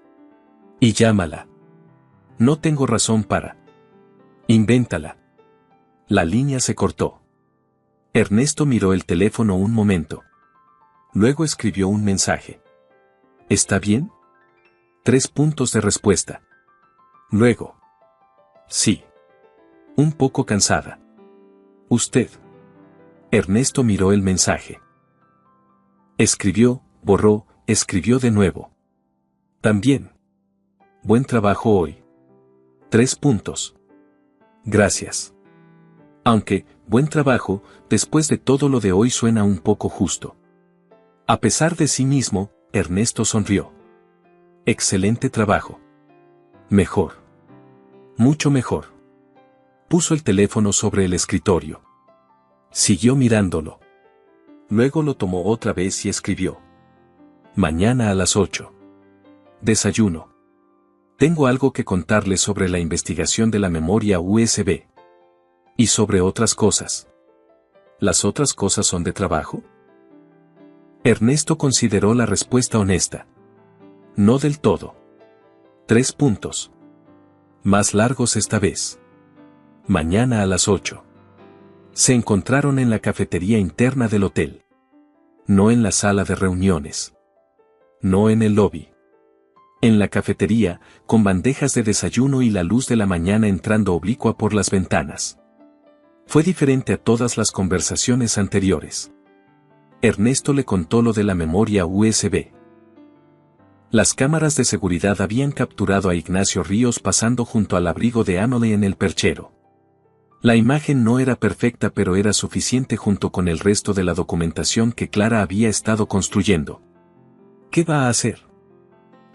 Y llámala. No tengo razón para. Invéntala. La línea se cortó. Ernesto miró el teléfono un momento. Luego escribió un mensaje. ¿Está bien? 3 puntos de respuesta. Luego. Sí. Un poco cansada. ¿Usted? Ernesto miró el mensaje. Escribió, borró, escribió de nuevo. También. Buen trabajo hoy. 3 puntos. Gracias. Aunque, buen trabajo, después de todo lo de hoy suena un poco justo. A pesar de sí mismo, Ernesto sonrió. Excelente trabajo. Mejor. Mucho mejor. Puso el teléfono sobre el escritorio. Siguió mirándolo. Luego lo tomó otra vez y escribió. Mañana a las 8. Desayuno. Tengo algo que contarles sobre la investigación de la memoria USB. Y sobre otras cosas. ¿Las otras cosas son de trabajo? Ernesto consideró la respuesta honesta. No del todo. 3 puntos. Más largos esta vez. Mañana a las 8. Se encontraron en la cafetería interna del hotel. No en la sala de reuniones. No en el lobby. En la cafetería, con bandejas de desayuno y la luz de la mañana entrando oblicua por las ventanas. Fue diferente a todas las conversaciones anteriores. Ernesto le contó lo de la memoria USB. Las cámaras de seguridad habían capturado a Ignacio Ríos pasando junto al abrigo de Emily en el perchero. La imagen no era perfecta, pero era suficiente junto con el resto de la documentación que Clara había estado construyendo. ¿Qué va a hacer?,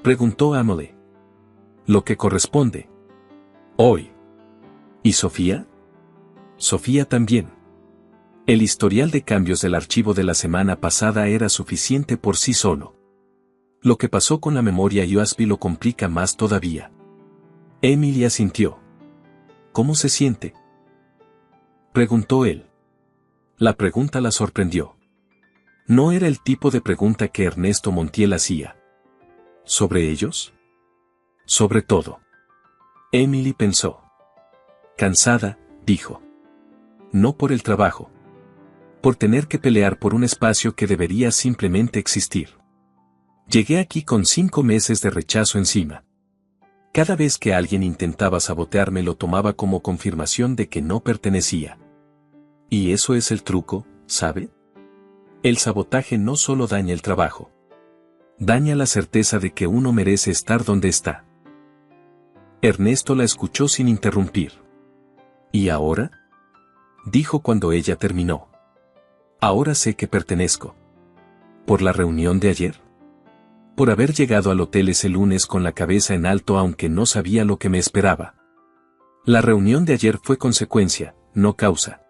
preguntó Emily. Lo que corresponde. Hoy. ¿Y Sofía? Sofía también. El historial de cambios del archivo de la semana pasada era suficiente por sí solo. Lo que pasó con la memoria USB lo complica más todavía. Emily asintió. ¿Cómo se siente?, preguntó él. La pregunta la sorprendió. No era el tipo de pregunta que Ernesto Montiel hacía. ¿Sobre ellos? Sobre todo. Emily pensó. Cansada, dijo. No por el trabajo. Por tener que pelear por un espacio que debería simplemente existir. Llegué aquí con 5 meses de rechazo encima. Cada vez que alguien intentaba sabotearme lo tomaba como confirmación de que no pertenecía. Y eso es el truco, ¿sabe? El sabotaje no solo daña el trabajo. Daña la certeza de que uno merece estar donde está. Ernesto la escuchó sin interrumpir. ¿Y ahora?, dijo cuando ella terminó. Ahora sé que pertenezco. ¿Por la reunión de ayer? Por haber llegado al hotel ese lunes con la cabeza en alto aunque no sabía lo que me esperaba. La reunión de ayer fue consecuencia, no causa.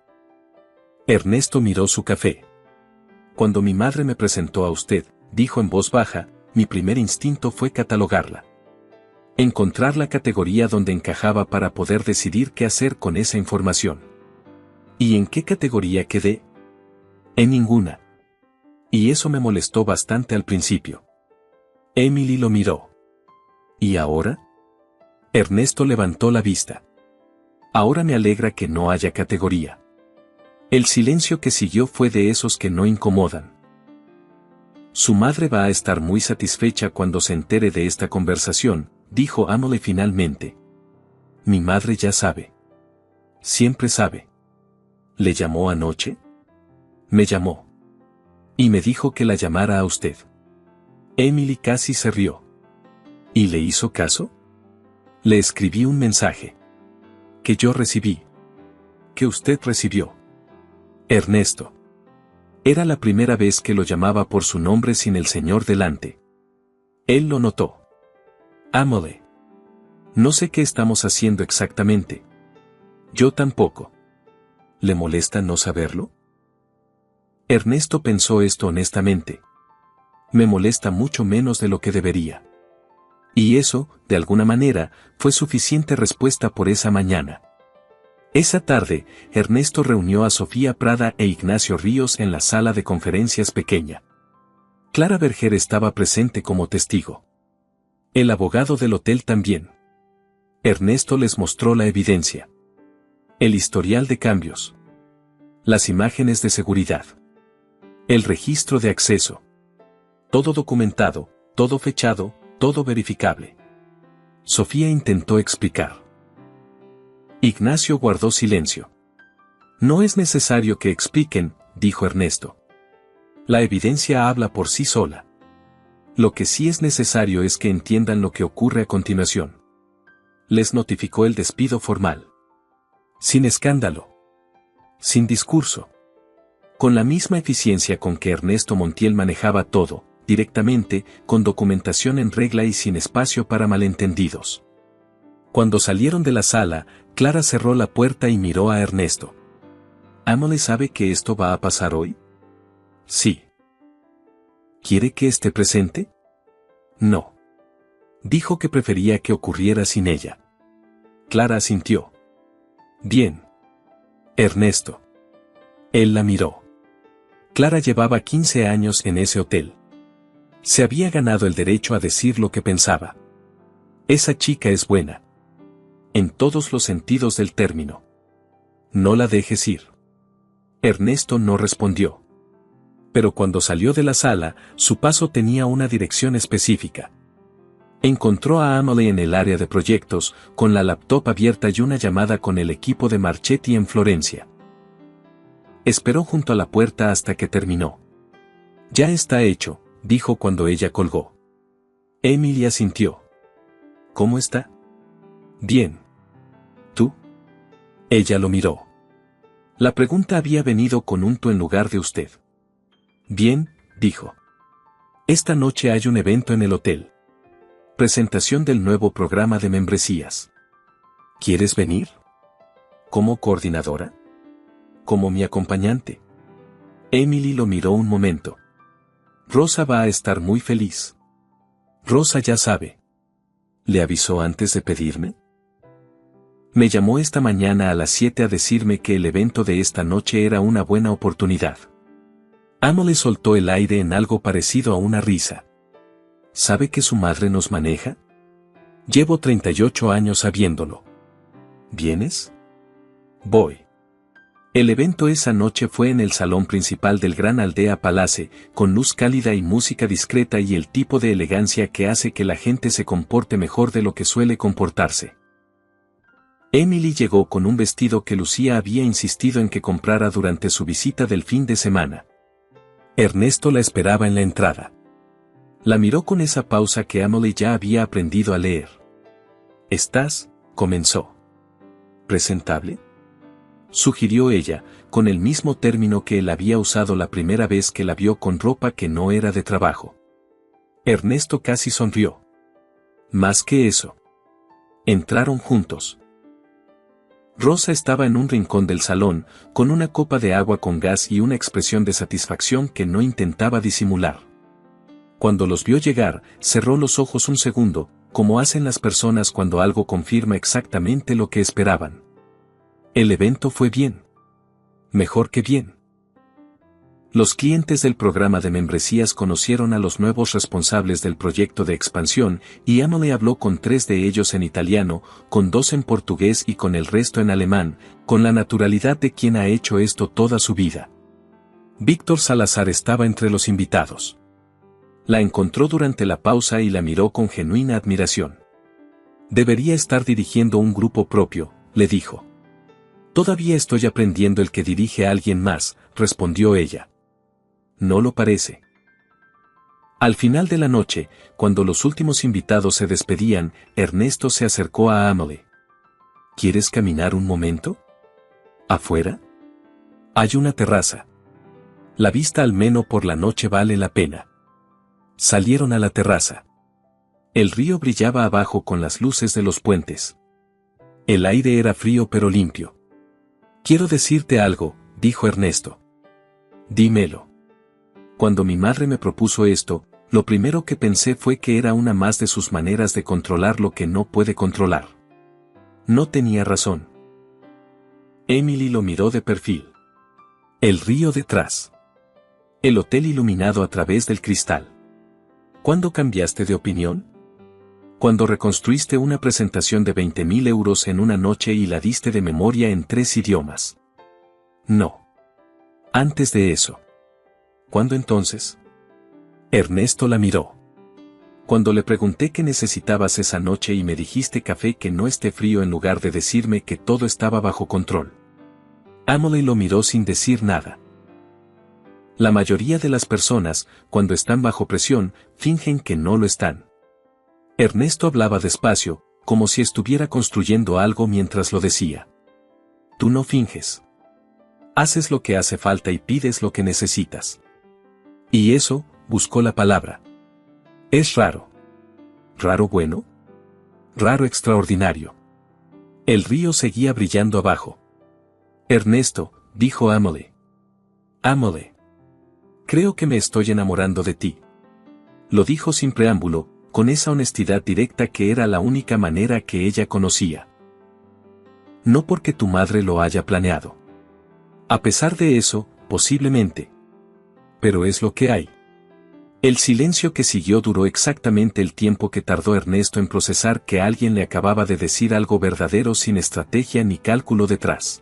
Ernesto miró su café. Cuando mi madre me presentó a usted, dijo en voz baja, mi primer instinto fue catalogarla. Encontrar la categoría donde encajaba para poder decidir qué hacer con esa información. ¿Y en qué categoría quedé? En ninguna. Y eso me molestó bastante al principio. Emily lo miró. ¿Y ahora? Ernesto levantó la vista. Ahora me alegra que no haya categoría. El silencio que siguió fue de esos que no incomodan. Su madre va a estar muy satisfecha cuando se entere de esta conversación, dijo Emily finalmente. Mi madre ya sabe. Siempre sabe. ¿Le llamó anoche? Me llamó. Y me dijo que la llamara a usted. Emily casi se rió. ¿Y le hizo caso? Le escribí un mensaje. Que yo recibí. Que usted recibió. Ernesto. Era la primera vez que lo llamaba por su nombre sin el señor delante. Él lo notó. Emily. No sé qué estamos haciendo exactamente. Yo tampoco. ¿Le molesta no saberlo? Ernesto pensó esto honestamente. Me molesta mucho menos de lo que debería. Y eso, de alguna manera, fue suficiente respuesta por esa mañana. Esa tarde, Ernesto reunió a Sofía Prada e Ignacio Ríos en la sala de conferencias pequeña. Clara Berger estaba presente como testigo. El abogado del hotel también. Ernesto les mostró la evidencia. El historial de cambios. Las imágenes de seguridad. El registro de acceso. Todo documentado, todo fechado, todo verificable. Sofía intentó explicar. Ignacio guardó silencio. No es necesario que expliquen, dijo Ernesto. La evidencia habla por sí sola. Lo que sí es necesario es que entiendan lo que ocurre a continuación. Les notificó el despido formal. Sin escándalo. Sin discurso. Con la misma eficiencia con que Ernesto Montiel manejaba todo, directamente, con documentación en regla y sin espacio para malentendidos. Cuando salieron de la sala, Clara cerró la puerta y miró a Ernesto. ¿Amelie sabe que esto va a pasar hoy? Sí. ¿Quiere que esté presente? No. Dijo que prefería que ocurriera sin ella. Clara asintió. Bien. Ernesto. Él la miró. Clara llevaba 15 años en ese hotel. Se había ganado el derecho a decir lo que pensaba. Esa chica es buena. En todos los sentidos del término. No la dejes ir. Ernesto no respondió. Pero cuando salió de la sala, su paso tenía una dirección específica. Encontró a Amelie en el área de proyectos, con la laptop abierta y una llamada con el equipo de Marchetti en Florencia. Esperó junto a la puerta hasta que terminó. Ya está hecho, dijo cuando ella colgó. Emilia asintió. ¿Cómo está? Bien. ¿Tú? Ella lo miró. La pregunta había venido con un tú en lugar de usted. Bien, dijo. Esta noche hay un evento en el hotel. Presentación del nuevo programa de membresías. ¿Quieres venir? ¿Como coordinadora? ¿Como mi acompañante? Emily lo miró un momento. Rosa va a estar muy feliz. Rosa ya sabe. ¿Le avisó antes de pedirme? Me llamó esta mañana a las 7 a decirme que el evento de esta noche era una buena oportunidad. Amelie soltó el aire en algo parecido a una risa. ¿Sabe que su madre nos maneja? Llevo 38 años sabiéndolo. ¿Vienes? Voy. El evento esa noche fue en el salón principal del Gran Aldea Palace, con luz cálida y música discreta y el tipo de elegancia que hace que la gente se comporte mejor de lo que suele comportarse. Emily llegó con un vestido que Lucía había insistido en que comprara durante su visita del fin de semana. Ernesto la esperaba en la entrada. La miró con esa pausa que Amelie ya había aprendido a leer. «¿Estás?» comenzó. «¿Presentable?», sugirió ella, con el mismo término que él había usado la primera vez que la vio con ropa que no era de trabajo. Ernesto casi sonrió. Más que eso. Entraron juntos. Rosa estaba en un rincón del salón, con una copa de agua con gas y una expresión de satisfacción que no intentaba disimular. Cuando los vio llegar, cerró los ojos un segundo, como hacen las personas cuando algo confirma exactamente lo que esperaban. El evento fue bien. Mejor que bien. Los clientes del programa de membresías conocieron a los nuevos responsables del proyecto de expansión y Amelie habló con 3 de ellos en italiano, con 2 en portugués y con el resto en alemán, con la naturalidad de quien ha hecho esto toda su vida. Víctor Salazar estaba entre los invitados. La encontró durante la pausa y la miró con genuina admiración. Debería estar dirigiendo un grupo propio, le dijo. Todavía estoy aprendiendo el que dirige a alguien más, respondió ella. ¿No lo parece? Al final de la noche, cuando los últimos invitados se despedían, Ernesto se acercó a Amelie. ¿Quieres caminar un momento? ¿Afuera? Hay una terraza. La vista al menos por la noche vale la pena. Salieron a la terraza. El río brillaba abajo con las luces de los puentes. El aire era frío pero limpio. Quiero decirte algo, dijo Ernesto. Dímelo. Cuando mi madre me propuso esto, lo primero que pensé fue que era una más de sus maneras de controlar lo que no puede controlar. No tenía razón. Emily lo miró de perfil. El río detrás. El hotel iluminado a través del cristal. ¿Cuándo cambiaste de opinión? Cuando reconstruiste una presentación de 20.000 euros en una noche y la diste de memoria en 3 idiomas. No. Antes de eso. ¿Cuándo entonces? Ernesto la miró. Cuando le pregunté qué necesitabas esa noche y me dijiste café que no esté frío en lugar de decirme que todo estaba bajo control. Emily lo miró sin decir nada. La mayoría de las personas, cuando están bajo presión, fingen que no lo están. Ernesto hablaba despacio, como si estuviera construyendo algo mientras lo decía. Tú no finges. Haces lo que hace falta y pides lo que necesitas. Y eso, buscó la palabra. Es raro. ¿Raro bueno? Raro extraordinario. El río seguía brillando abajo. Ernesto, dijo Emily. Emily. Creo que me estoy enamorando de ti. Lo dijo sin preámbulo, con esa honestidad directa que era la única manera que ella conocía. No porque tu madre lo haya planeado. A pesar de eso, posiblemente. Pero es lo que hay. El silencio que siguió duró exactamente el tiempo que tardó Ernesto en procesar que alguien le acababa de decir algo verdadero sin estrategia ni cálculo detrás.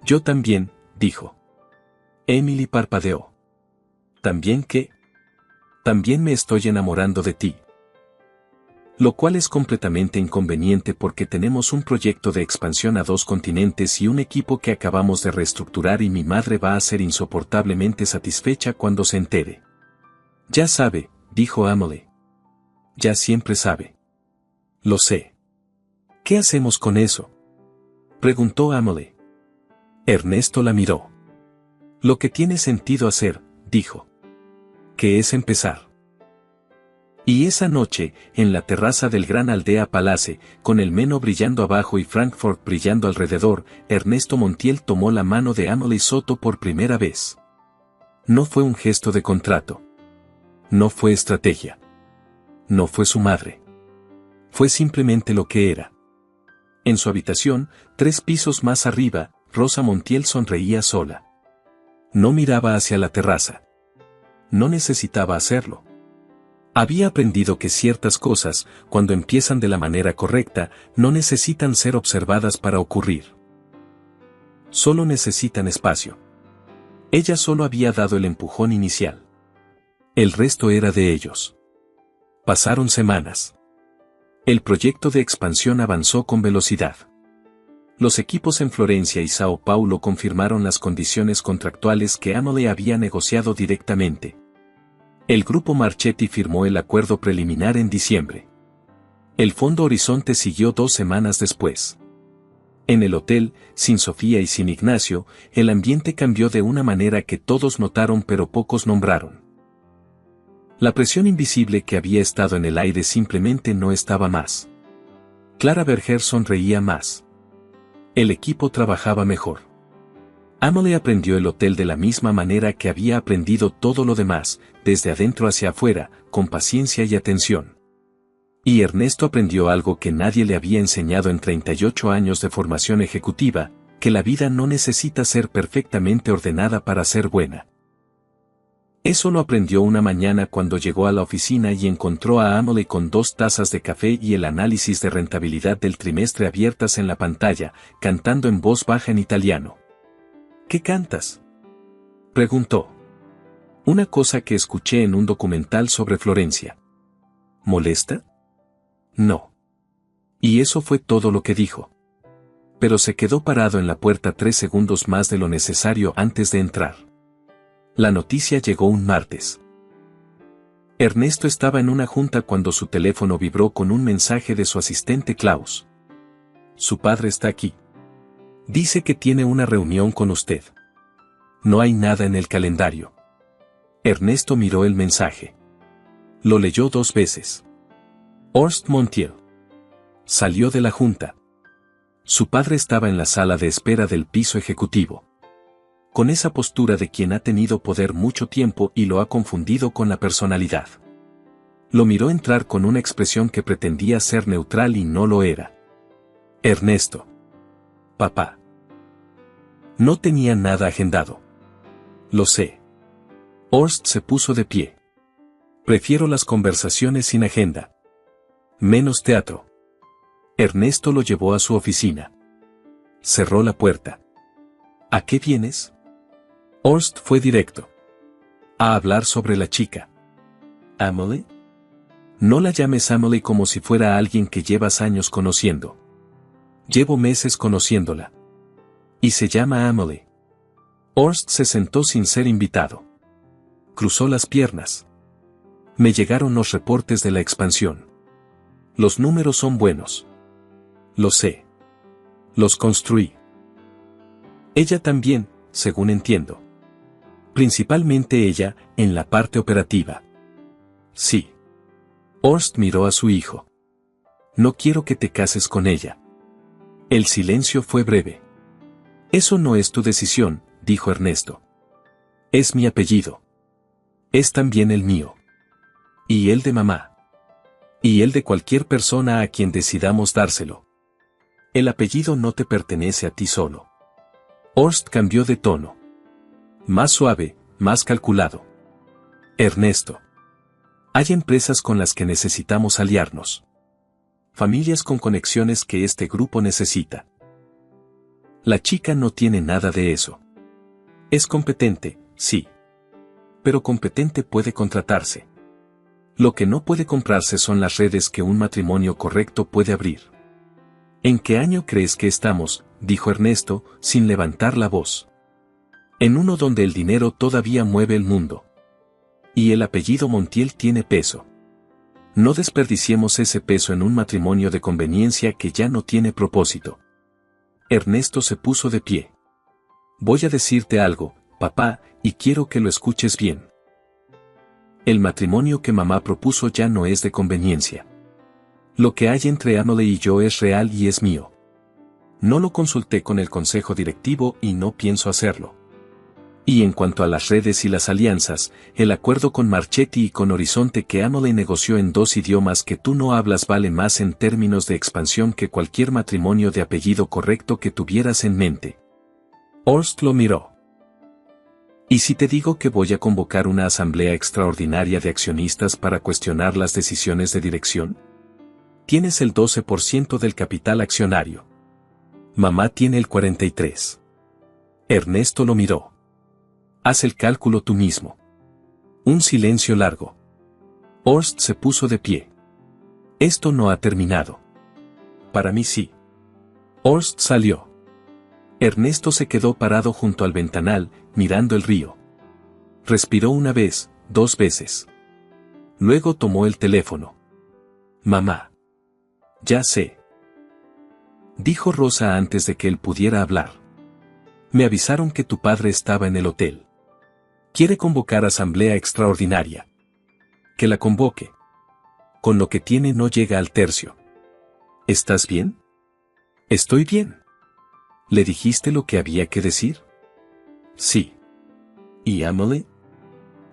Yo también, dijo. Emily parpadeó. ¿También qué? También me estoy enamorando de ti. Lo cual es completamente inconveniente porque tenemos un proyecto de expansión a 2 continentes y un equipo que acabamos de reestructurar y mi madre va a ser insoportablemente satisfecha cuando se entere. Ya sabe, dijo Emily. Ya siempre sabe. Lo sé. ¿Qué hacemos con eso? Preguntó Emily. Ernesto la miró. Lo que tiene sentido hacer, dijo. ¿Qué es empezar? Y esa noche, en la terraza del Gran Aldea Palace, con el Meno brillando abajo y Frankfurt brillando alrededor, Ernesto Montiel tomó la mano de Emily Soto por primera vez. No fue un gesto de contrato. No fue estrategia. No fue su madre. Fue simplemente lo que era. En su habitación, 3 pisos más arriba, Rosa Montiel sonreía sola. No miraba hacia la terraza. No necesitaba hacerlo. Había aprendido que ciertas cosas, cuando empiezan de la manera correcta, no necesitan ser observadas para ocurrir. Solo necesitan espacio. Ella solo había dado el empujón inicial. El resto era de ellos. Pasaron semanas. El proyecto de expansión avanzó con velocidad. Los equipos en Florencia y Sao Paulo confirmaron las condiciones contractuales que Emily había negociado directamente. El grupo Marchetti firmó el acuerdo preliminar en diciembre. El Fondo Horizonte siguió 2 semanas después. En el hotel, sin Sofía y sin Ignacio, el ambiente cambió de una manera que todos notaron pero pocos nombraron. La presión invisible que había estado en el aire simplemente no estaba más. Clara Berger sonreía más. El equipo trabajaba mejor. Emily aprendió el hotel de la misma manera que había aprendido todo lo demás, desde adentro hacia afuera, con paciencia y atención. Y Ernesto aprendió algo que nadie le había enseñado en 38 años de formación ejecutiva, que la vida no necesita ser perfectamente ordenada para ser buena. Eso lo aprendió una mañana cuando llegó a la oficina y encontró a Emily con 2 tazas de café y el análisis de rentabilidad del trimestre abiertas en la pantalla, cantando en voz baja en italiano. ¿Qué cantas?, preguntó. Una cosa que escuché en un documental sobre Florencia. ¿Molesta? No. Y eso fue todo lo que dijo. Pero se quedó parado en la puerta 3 segundos más de lo necesario antes de entrar. La noticia llegó un martes. Ernesto estaba en una junta cuando su teléfono vibró con un mensaje de su asistente Klaus. Su padre está aquí. Dice que tiene una reunión con usted. No hay nada en el calendario. Ernesto miró el mensaje. Lo leyó 2 veces. Horst Montiel. Salió de la junta. Su padre estaba en la sala de espera del piso ejecutivo. Con esa postura de quien ha tenido poder mucho tiempo y lo ha confundido con la personalidad. Lo miró entrar con una expresión que pretendía ser neutral y no lo era. Ernesto. Papá. No tenía nada agendado. Lo sé. Horst se puso de pie. Prefiero las conversaciones sin agenda. Menos teatro. Ernesto lo llevó a su oficina. Cerró la puerta. ¿A qué vienes? Horst fue directo. A hablar sobre la chica. ¿Emily? No la llames Emily como si fuera alguien que llevas años conociendo. Llevo meses conociéndola. Y se llama Emily. Horst se sentó sin ser invitado. Cruzó las piernas. Me llegaron los reportes de la expansión. Los números son buenos. Lo sé. Los construí. Ella también, según entiendo. Principalmente ella, en la parte operativa. Sí. Horst miró a su hijo. No quiero que te cases con ella. El silencio fue breve. Eso no es tu decisión, dijo Ernesto. Es mi apellido. Es también el mío. Y el de mamá. Y el de cualquier persona a quien decidamos dárselo. El apellido no te pertenece a ti solo. Horst cambió de tono. Más suave, más calculado. Ernesto. Hay empresas con las que necesitamos aliarnos. Familias con conexiones que este grupo necesita. La chica no tiene nada de eso. Es competente, sí. Pero competente puede contratarse. Lo que no puede comprarse son las redes que un matrimonio correcto puede abrir. ¿En qué año crees que estamos?, dijo Ernesto, sin levantar la voz. En uno donde el dinero todavía mueve el mundo. Y el apellido Montiel tiene peso. No desperdiciemos ese peso en un matrimonio de conveniencia que ya no tiene propósito. Ernesto se puso de pie. Voy a decirte algo, papá, y quiero que lo escuches bien. El matrimonio que mamá propuso ya no es de conveniencia. Lo que hay entre Emily y yo es real y es mío. No lo consulté con el consejo directivo y no pienso hacerlo. Y en cuanto a las redes y las alianzas, el acuerdo con Marchetti y con Horizonte que Emily negoció en 2 idiomas que tú no hablas vale más en términos de expansión que cualquier matrimonio de apellido correcto que tuvieras en mente. Horst lo miró. ¿Y si te digo que voy a convocar una asamblea extraordinaria de accionistas para cuestionar las decisiones de dirección? Tienes el 12% del capital accionario. Mamá tiene el 43%. Ernesto lo miró. Haz el cálculo tú mismo. Un silencio largo. Horst se puso de pie. Esto no ha terminado. Para mí sí. Horst salió. Ernesto se quedó parado junto al ventanal, mirando el río. Respiró una vez, 2 veces. Luego tomó el teléfono. Mamá. Ya sé. Dijo Rosa antes de que él pudiera hablar. Me avisaron que tu padre estaba en el hotel. Quiere convocar asamblea extraordinaria. Que la convoque. Con lo que tiene no llega al tercio. ¿Estás bien? Estoy bien. ¿Le dijiste lo que había que decir? Sí. ¿Y Emily?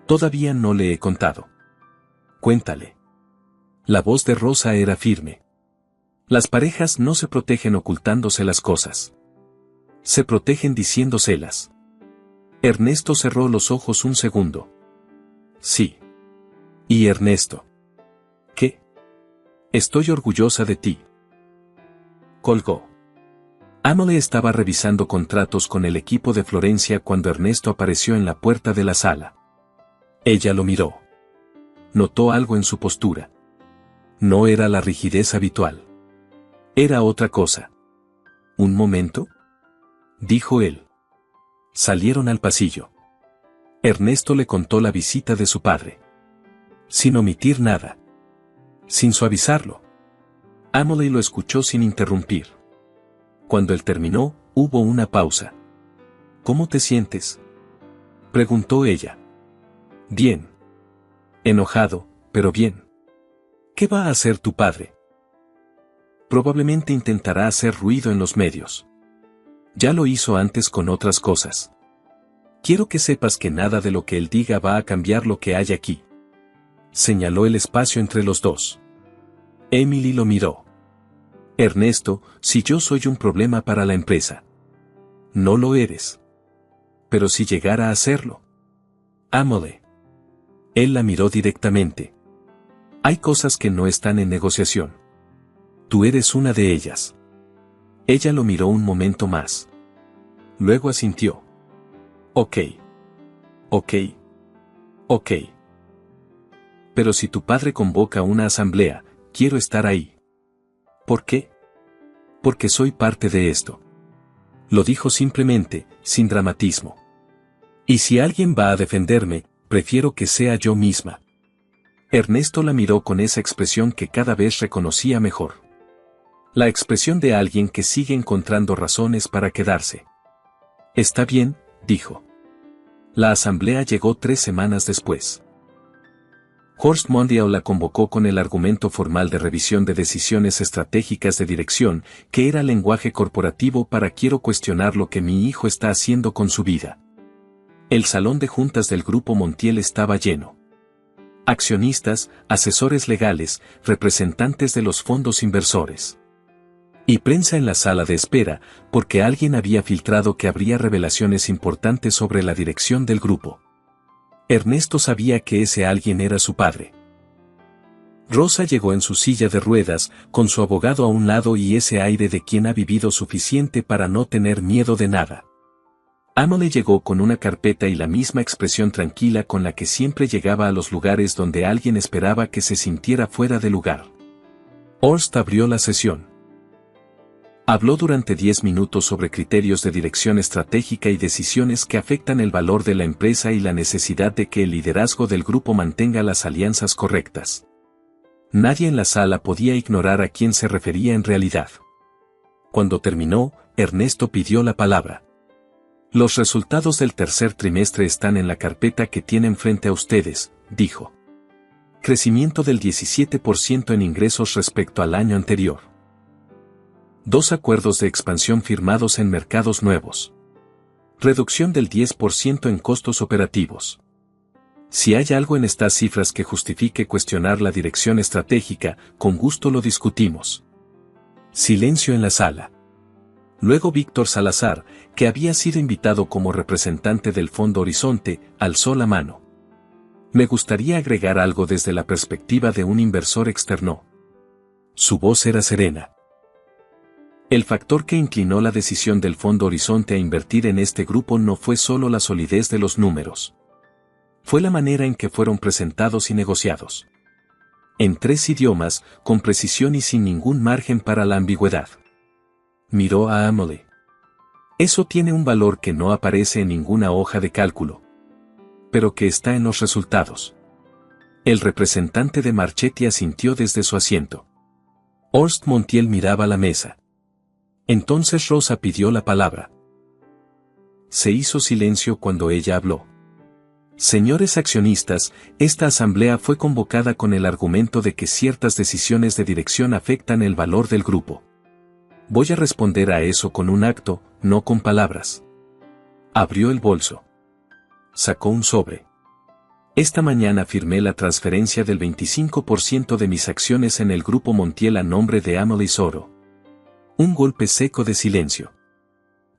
Todavía no le he contado. Cuéntale. La voz de Rosa era firme. Las parejas no se protegen ocultándose las cosas. Se protegen diciéndoselas. Ernesto cerró los ojos un segundo. Sí. ¿Y Ernesto? ¿Qué? Estoy orgullosa de ti. Colgó. Emily estaba revisando contratos con el equipo de Florencia cuando Ernesto apareció en la puerta de la sala. Ella lo miró. Notó algo en su postura. No era la rigidez habitual. Era otra cosa. ¿Un momento?, dijo él. Salieron al pasillo. Ernesto le contó la visita de su padre. Sin omitir nada. Sin suavizarlo. Emily lo escuchó sin interrumpir. Cuando él terminó, hubo una pausa. ¿Cómo te sientes?, preguntó ella. Bien. Enojado, pero bien. ¿Qué va a hacer tu padre? Probablemente intentará hacer ruido en los medios. Ya lo hizo antes con otras cosas. Quiero que sepas que nada de lo que él diga va a cambiar lo que hay aquí. Señaló el espacio entre los dos. Emily lo miró. Ernesto, si yo soy un problema para la empresa. No lo eres. Pero si llegara a serlo. Ámale. Él la miró directamente. Hay cosas que no están en negociación. Tú eres una de ellas. Ella lo miró un momento más. Luego asintió. Ok. Pero si tu padre convoca una asamblea, quiero estar ahí. ¿Por qué? Porque soy parte de esto. Lo dijo simplemente, sin dramatismo. Y si alguien va a defenderme, prefiero que sea yo misma. Ernesto la miró con esa expresión que cada vez reconocía mejor. La expresión de alguien que sigue encontrando razones para quedarse. Está bien, dijo. La asamblea llegó 3 semanas después. Horst Mondial la convocó con el argumento formal de revisión de decisiones estratégicas de dirección, que era lenguaje corporativo para quiero cuestionar lo que mi hijo está haciendo con su vida. El salón de juntas del grupo Montiel estaba lleno. Accionistas, asesores legales, representantes de los fondos inversores. Y prensa en la sala de espera, porque alguien había filtrado que habría revelaciones importantes sobre la dirección del grupo. Ernesto sabía que ese alguien era su padre. Rosa llegó en su silla de ruedas, con su abogado a un lado y ese aire de quien ha vivido suficiente para no tener miedo de nada. Amole llegó con una carpeta y la misma expresión tranquila con la que siempre llegaba a los lugares donde alguien esperaba que se sintiera fuera de lugar. Horst abrió la sesión. Habló durante 10 minutos sobre criterios de dirección estratégica y decisiones que afectan el valor de la empresa y la necesidad de que el liderazgo del grupo mantenga las alianzas correctas. Nadie en la sala podía ignorar a quién se refería en realidad. Cuando terminó, Ernesto pidió la palabra. Los resultados del tercer trimestre están en la carpeta que tienen frente a ustedes, dijo. Crecimiento del 17% en ingresos respecto al año anterior. 2 acuerdos de expansión firmados en mercados nuevos. Reducción del 10% en costos operativos. Si hay algo en estas cifras que justifique cuestionar la dirección estratégica, con gusto lo discutimos. Silencio en la sala. Luego Víctor Salazar, que había sido invitado como representante del Fondo Horizonte, alzó la mano. Me gustaría agregar algo desde la perspectiva de un inversor externo. Su voz era serena. El factor que inclinó la decisión del Fondo Horizonte a invertir en este grupo no fue solo la solidez de los números. Fue la manera en que fueron presentados y negociados. En 3 idiomas, con precisión y sin ningún margen para la ambigüedad. Miró a Amole. Eso tiene un valor que no aparece en ninguna hoja de cálculo. Pero que está en los resultados. El representante de Marchetti asintió desde su asiento. Horst Montiel miraba la mesa. Entonces Rosa pidió la palabra. Se hizo silencio cuando ella habló. Señores accionistas, esta asamblea fue convocada con el argumento de que ciertas decisiones de dirección afectan el valor del grupo. Voy a responder a eso con un acto, no con palabras. Abrió el bolso. Sacó un sobre. Esta mañana firmé la transferencia del 25% de mis acciones en el grupo Montiel a nombre de Amole Soro. Un golpe seco de silencio.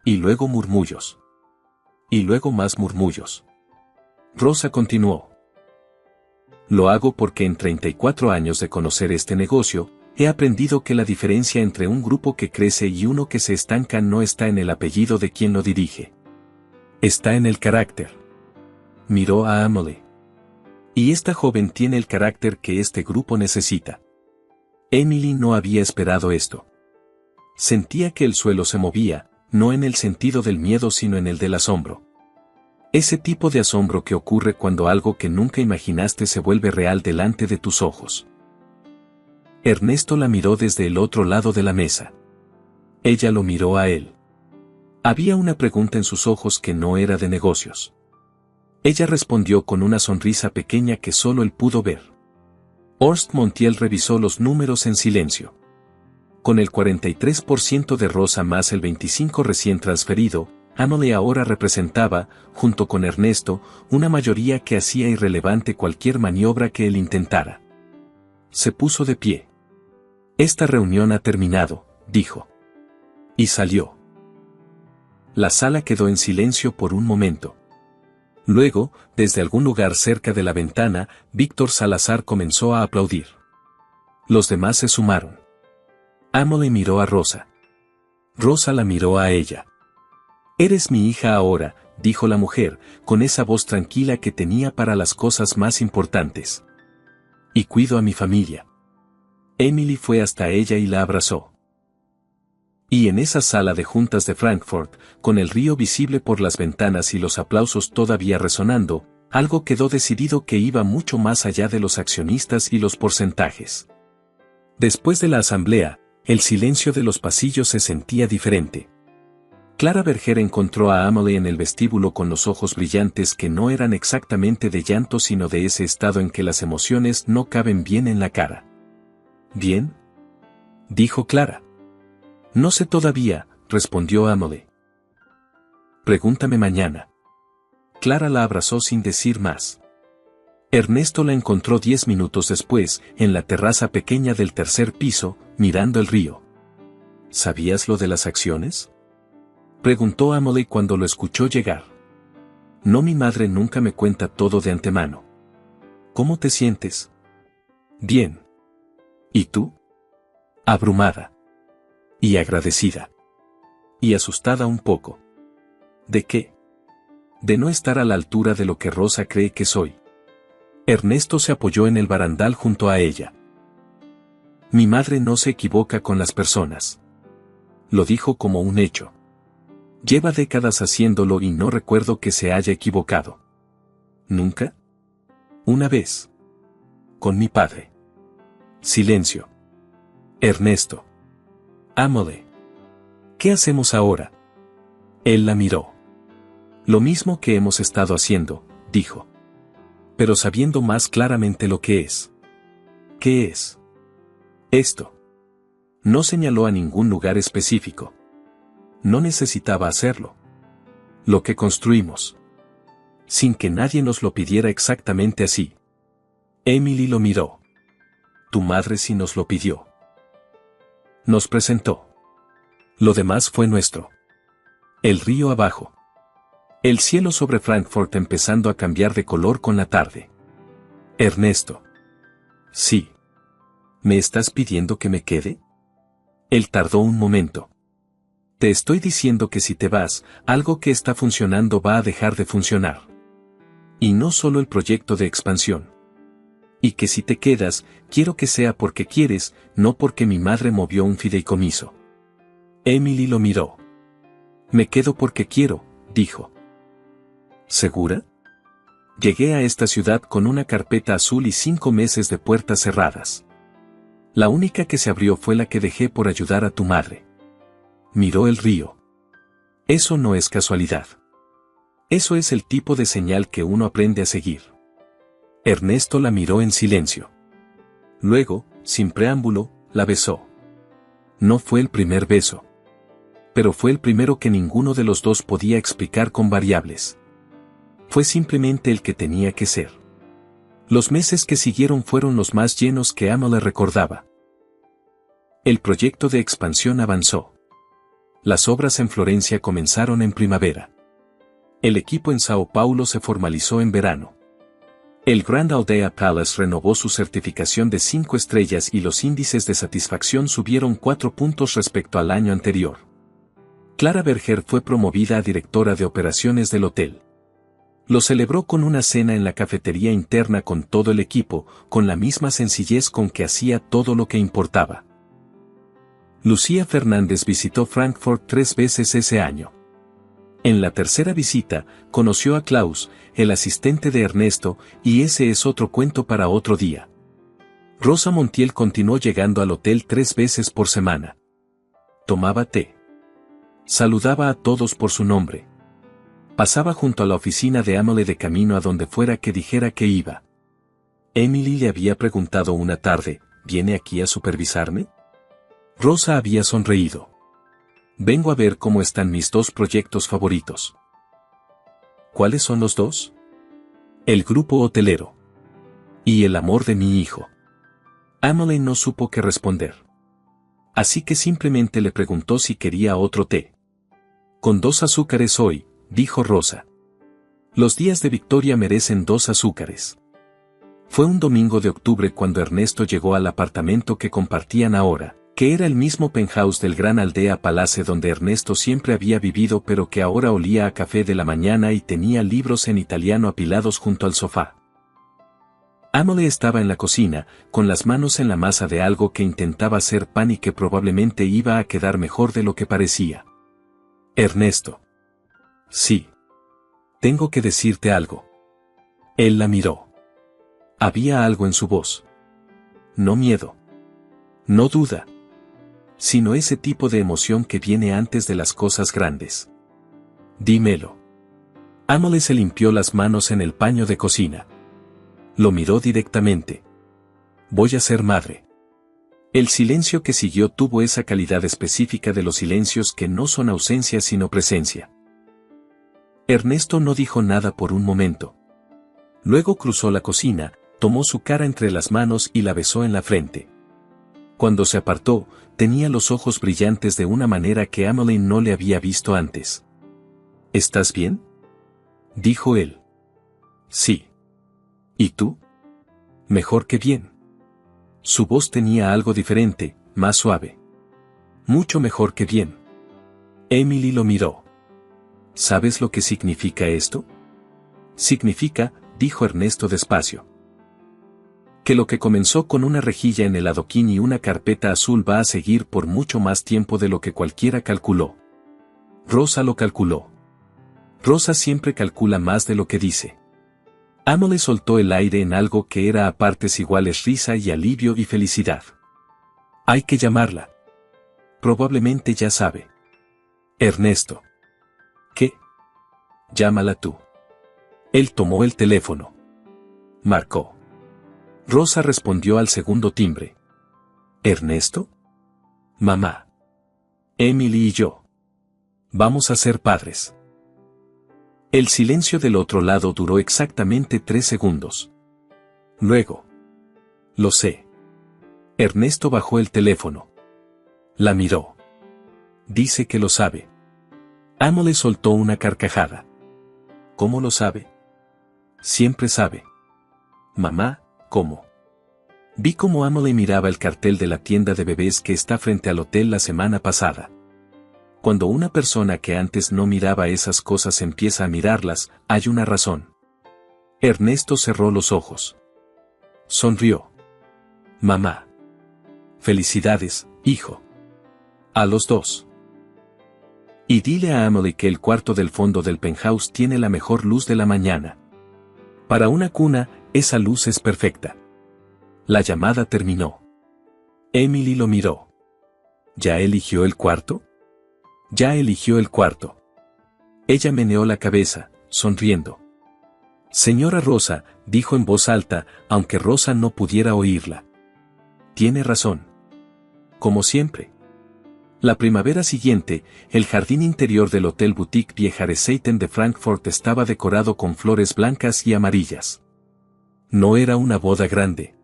Y luego murmullos. Y luego más murmullos. Rosa continuó. Lo hago porque en 34 años de conocer este negocio, he aprendido que la diferencia entre un grupo que crece y uno que se estanca no está en el apellido de quien lo dirige. Está en el carácter. Miró a Amole. Y esta joven tiene el carácter que este grupo necesita. Emily no había esperado esto. Sentía que el suelo se movía, no en el sentido del miedo sino en el del asombro. Ese tipo de asombro que ocurre cuando algo que nunca imaginaste se vuelve real delante de tus ojos. Ernesto la miró desde el otro lado de la mesa. Ella lo miró a él. Había una pregunta en sus ojos que no era de negocios. Ella respondió con una sonrisa pequeña que solo él pudo ver. Horst Montiel revisó los números en silencio. Con el 43% de Rosa más el 25% recién transferido, Emily ahora representaba, junto con Ernesto, una mayoría que hacía irrelevante cualquier maniobra que él intentara. Se puso de pie. Esta reunión ha terminado, dijo. Y salió. La sala quedó en silencio por un momento. Luego, desde algún lugar cerca de la ventana, Víctor Salazar comenzó a aplaudir. Los demás se sumaron. Emily miró a Rosa. Rosa la miró a ella. «Eres mi hija ahora», dijo la mujer, con esa voz tranquila que tenía para las cosas más importantes. «Y cuido a mi familia». Emily fue hasta ella y la abrazó. Y en esa sala de juntas de Frankfurt, con el río visible por las ventanas y los aplausos todavía resonando, algo quedó decidido que iba mucho más allá de los accionistas y los porcentajes. Después de la asamblea, el silencio de los pasillos se sentía diferente. Clara Berger encontró a Emily en el vestíbulo con los ojos brillantes que no eran exactamente de llanto sino de ese estado en que las emociones no caben bien en la cara. «¿Bien?», dijo Clara. «No sé todavía», respondió Emily. «Pregúntame mañana». Clara la abrazó sin decir más. Ernesto la encontró 10 minutos después, en la terraza pequeña del tercer piso, mirando el río. «¿Sabías lo de las acciones?», preguntó Emily cuando lo escuchó llegar. «No, mi madre nunca me cuenta todo de antemano». «¿Cómo te sientes?». «Bien». «¿Y tú?». «Abrumada». «Y agradecida». «Y asustada un poco». «¿De qué?». «De no estar a la altura de lo que Rosa cree que soy». Ernesto se apoyó en el barandal junto a ella. «Mi madre no se equivoca con las personas». Lo dijo como un hecho. «Lleva décadas haciéndolo y no recuerdo que se haya equivocado». «¿Nunca?». «Una vez. Con mi padre». Silencio. Ernesto. «Emily. ¿Qué hacemos ahora?». Él la miró. «Lo mismo que hemos estado haciendo», dijo. «Pero sabiendo más claramente lo que es». «¿Qué es?». «Esto». No señaló a ningún lugar específico. No necesitaba hacerlo. «Lo que construimos». Sin que nadie nos lo pidiera exactamente así. Emily lo miró. «Tu madre sí nos lo pidió». Nos presentó. Lo demás fue nuestro. El río abajo. El cielo sobre Frankfurt empezando a cambiar de color con la tarde. Ernesto. «Sí». «¿Me estás pidiendo que me quede?». Él tardó un momento. «Te estoy diciendo que si te vas, algo que está funcionando va a dejar de funcionar. Y no solo el proyecto de expansión. Y que si te quedas, quiero que sea porque quieres, no porque mi madre movió un fideicomiso». Emily lo miró. «Me quedo porque quiero», dijo. «¿Segura?». «Llegué a esta ciudad con una carpeta azul y 5 meses de puertas cerradas. La única que se abrió fue la que dejé por ayudar a tu madre». Miró el río. «Eso no es casualidad. Eso es el tipo de señal que uno aprende a seguir». Ernesto la miró en silencio. Luego, sin preámbulo, la besó. No fue el primer beso. Pero fue el primero que ninguno de los dos podía explicar con variables. Fue simplemente el que tenía que ser. Los meses que siguieron fueron los más llenos que Emily recordaba. El proyecto de expansión avanzó. Las obras en Florencia comenzaron en primavera. El equipo en Sao Paulo se formalizó en verano. El Grand Aldea Palace renovó su certificación de 5 estrellas y los índices de satisfacción subieron 4 puntos respecto al año anterior. Clara Berger fue promovida a directora de operaciones del hotel. Lo celebró con una cena en la cafetería interna con todo el equipo, con la misma sencillez con que hacía todo lo que importaba. Lucía Fernández visitó Frankfurt 3 veces ese año. En la tercera visita, conoció a Klaus, el asistente de Ernesto, y ese es otro cuento para otro día. Rosa Montiel continuó llegando al hotel 3 veces por semana. Tomaba té. Saludaba a todos por su nombre. Pasaba junto a la oficina de Emily de camino a donde fuera que dijera que iba. Emily le había preguntado una tarde, ¿viene aquí a supervisarme? Rosa había sonreído. Vengo a ver cómo están mis dos proyectos favoritos. ¿Cuáles son los dos? El grupo hotelero. Y el amor de mi hijo. Emily no supo qué responder. Así que simplemente le preguntó si quería otro té. Con 2 azúcares hoy, dijo Rosa. Los días de Victoria merecen 2 azúcares. Fue un domingo de octubre cuando Ernesto llegó al apartamento que compartían ahora, que era el mismo penthouse del Gran Aldea Palace donde Ernesto siempre había vivido pero que ahora olía a café de la mañana y tenía libros en italiano apilados junto al sofá. Emily estaba en la cocina, con las manos en la masa de algo que intentaba hacer pan y que probablemente iba a quedar mejor de lo que parecía. Ernesto. Sí. Tengo que decirte algo. Él la miró. Había algo en su voz. No miedo. No duda. Sino ese tipo de emoción que viene antes de las cosas grandes. Dímelo. Emily se limpió las manos en el paño de cocina. Lo miró directamente. Voy a ser madre. El silencio que siguió tuvo esa calidad específica de los silencios que no son ausencia sino presencia. Ernesto no dijo nada por un momento. Luego cruzó la cocina, tomó su cara entre las manos y la besó en la frente. Cuando se apartó, tenía los ojos brillantes de una manera que Emily no le había visto antes. ¿Estás bien?, dijo él. Sí. ¿Y tú? Mejor que bien. Su voz tenía algo diferente, más suave. Mucho mejor que bien. Emily lo miró. ¿Sabes lo que significa esto? Significa, dijo Ernesto despacio, que lo que comenzó con una rejilla en el adoquín y una carpeta azul va a seguir por mucho más tiempo de lo que cualquiera calculó. Rosa lo calculó. Rosa siempre calcula más de lo que dice. Emily soltó el aire en algo que era a partes iguales risa y alivio y felicidad. Hay que llamarla. Probablemente ya sabe. Ernesto. ¿Qué? Llámala tú. Él tomó el teléfono. Marcó. Rosa respondió al segundo timbre. ¿Ernesto? Mamá. Emily y yo. Vamos a ser padres. El silencio del otro lado duró exactamente 3 segundos. Luego. Lo sé. Ernesto bajó el teléfono. La miró. Dice que lo sabe. Emily soltó una carcajada. ¿Cómo lo sabe? Siempre sabe. Mamá, ¿cómo? Vi cómo Emily miraba el cartel de la tienda de bebés que está frente al hotel la semana pasada. Cuando una persona que antes no miraba esas cosas empieza a mirarlas, hay una razón. Ernesto cerró los ojos. Sonrió. Mamá. Felicidades, hijo. A los dos. Y dile a Emily que el cuarto del fondo del penthouse tiene la mejor luz de la mañana. Para una cuna, esa luz es perfecta. La llamada terminó. Emily lo miró. ¿Ya eligió el cuarto? Ya eligió el cuarto. Ella meneó la cabeza, sonriendo. Señora Rosa, dijo en voz alta, aunque Rosa no pudiera oírla. Tiene razón. Como siempre. La primavera siguiente, el jardín interior del Hotel Boutique Viejareseiten de Frankfurt estaba decorado con flores blancas y amarillas. No era una boda grande.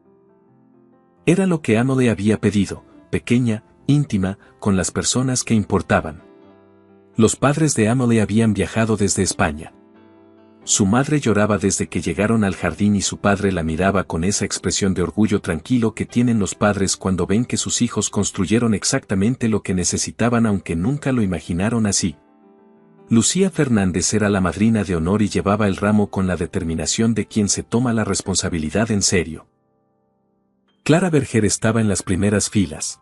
Era lo que Emily había pedido, pequeña, íntima, con las personas que importaban. Los padres de Emily habían viajado desde España. Su madre lloraba desde que llegaron al jardín y su padre la miraba con esa expresión de orgullo tranquilo que tienen los padres cuando ven que sus hijos construyeron exactamente lo que necesitaban aunque nunca lo imaginaron así. Lucía Fernández era la madrina de honor y llevaba el ramo con la determinación de quien se toma la responsabilidad en serio. Clara Berger estaba en las primeras filas.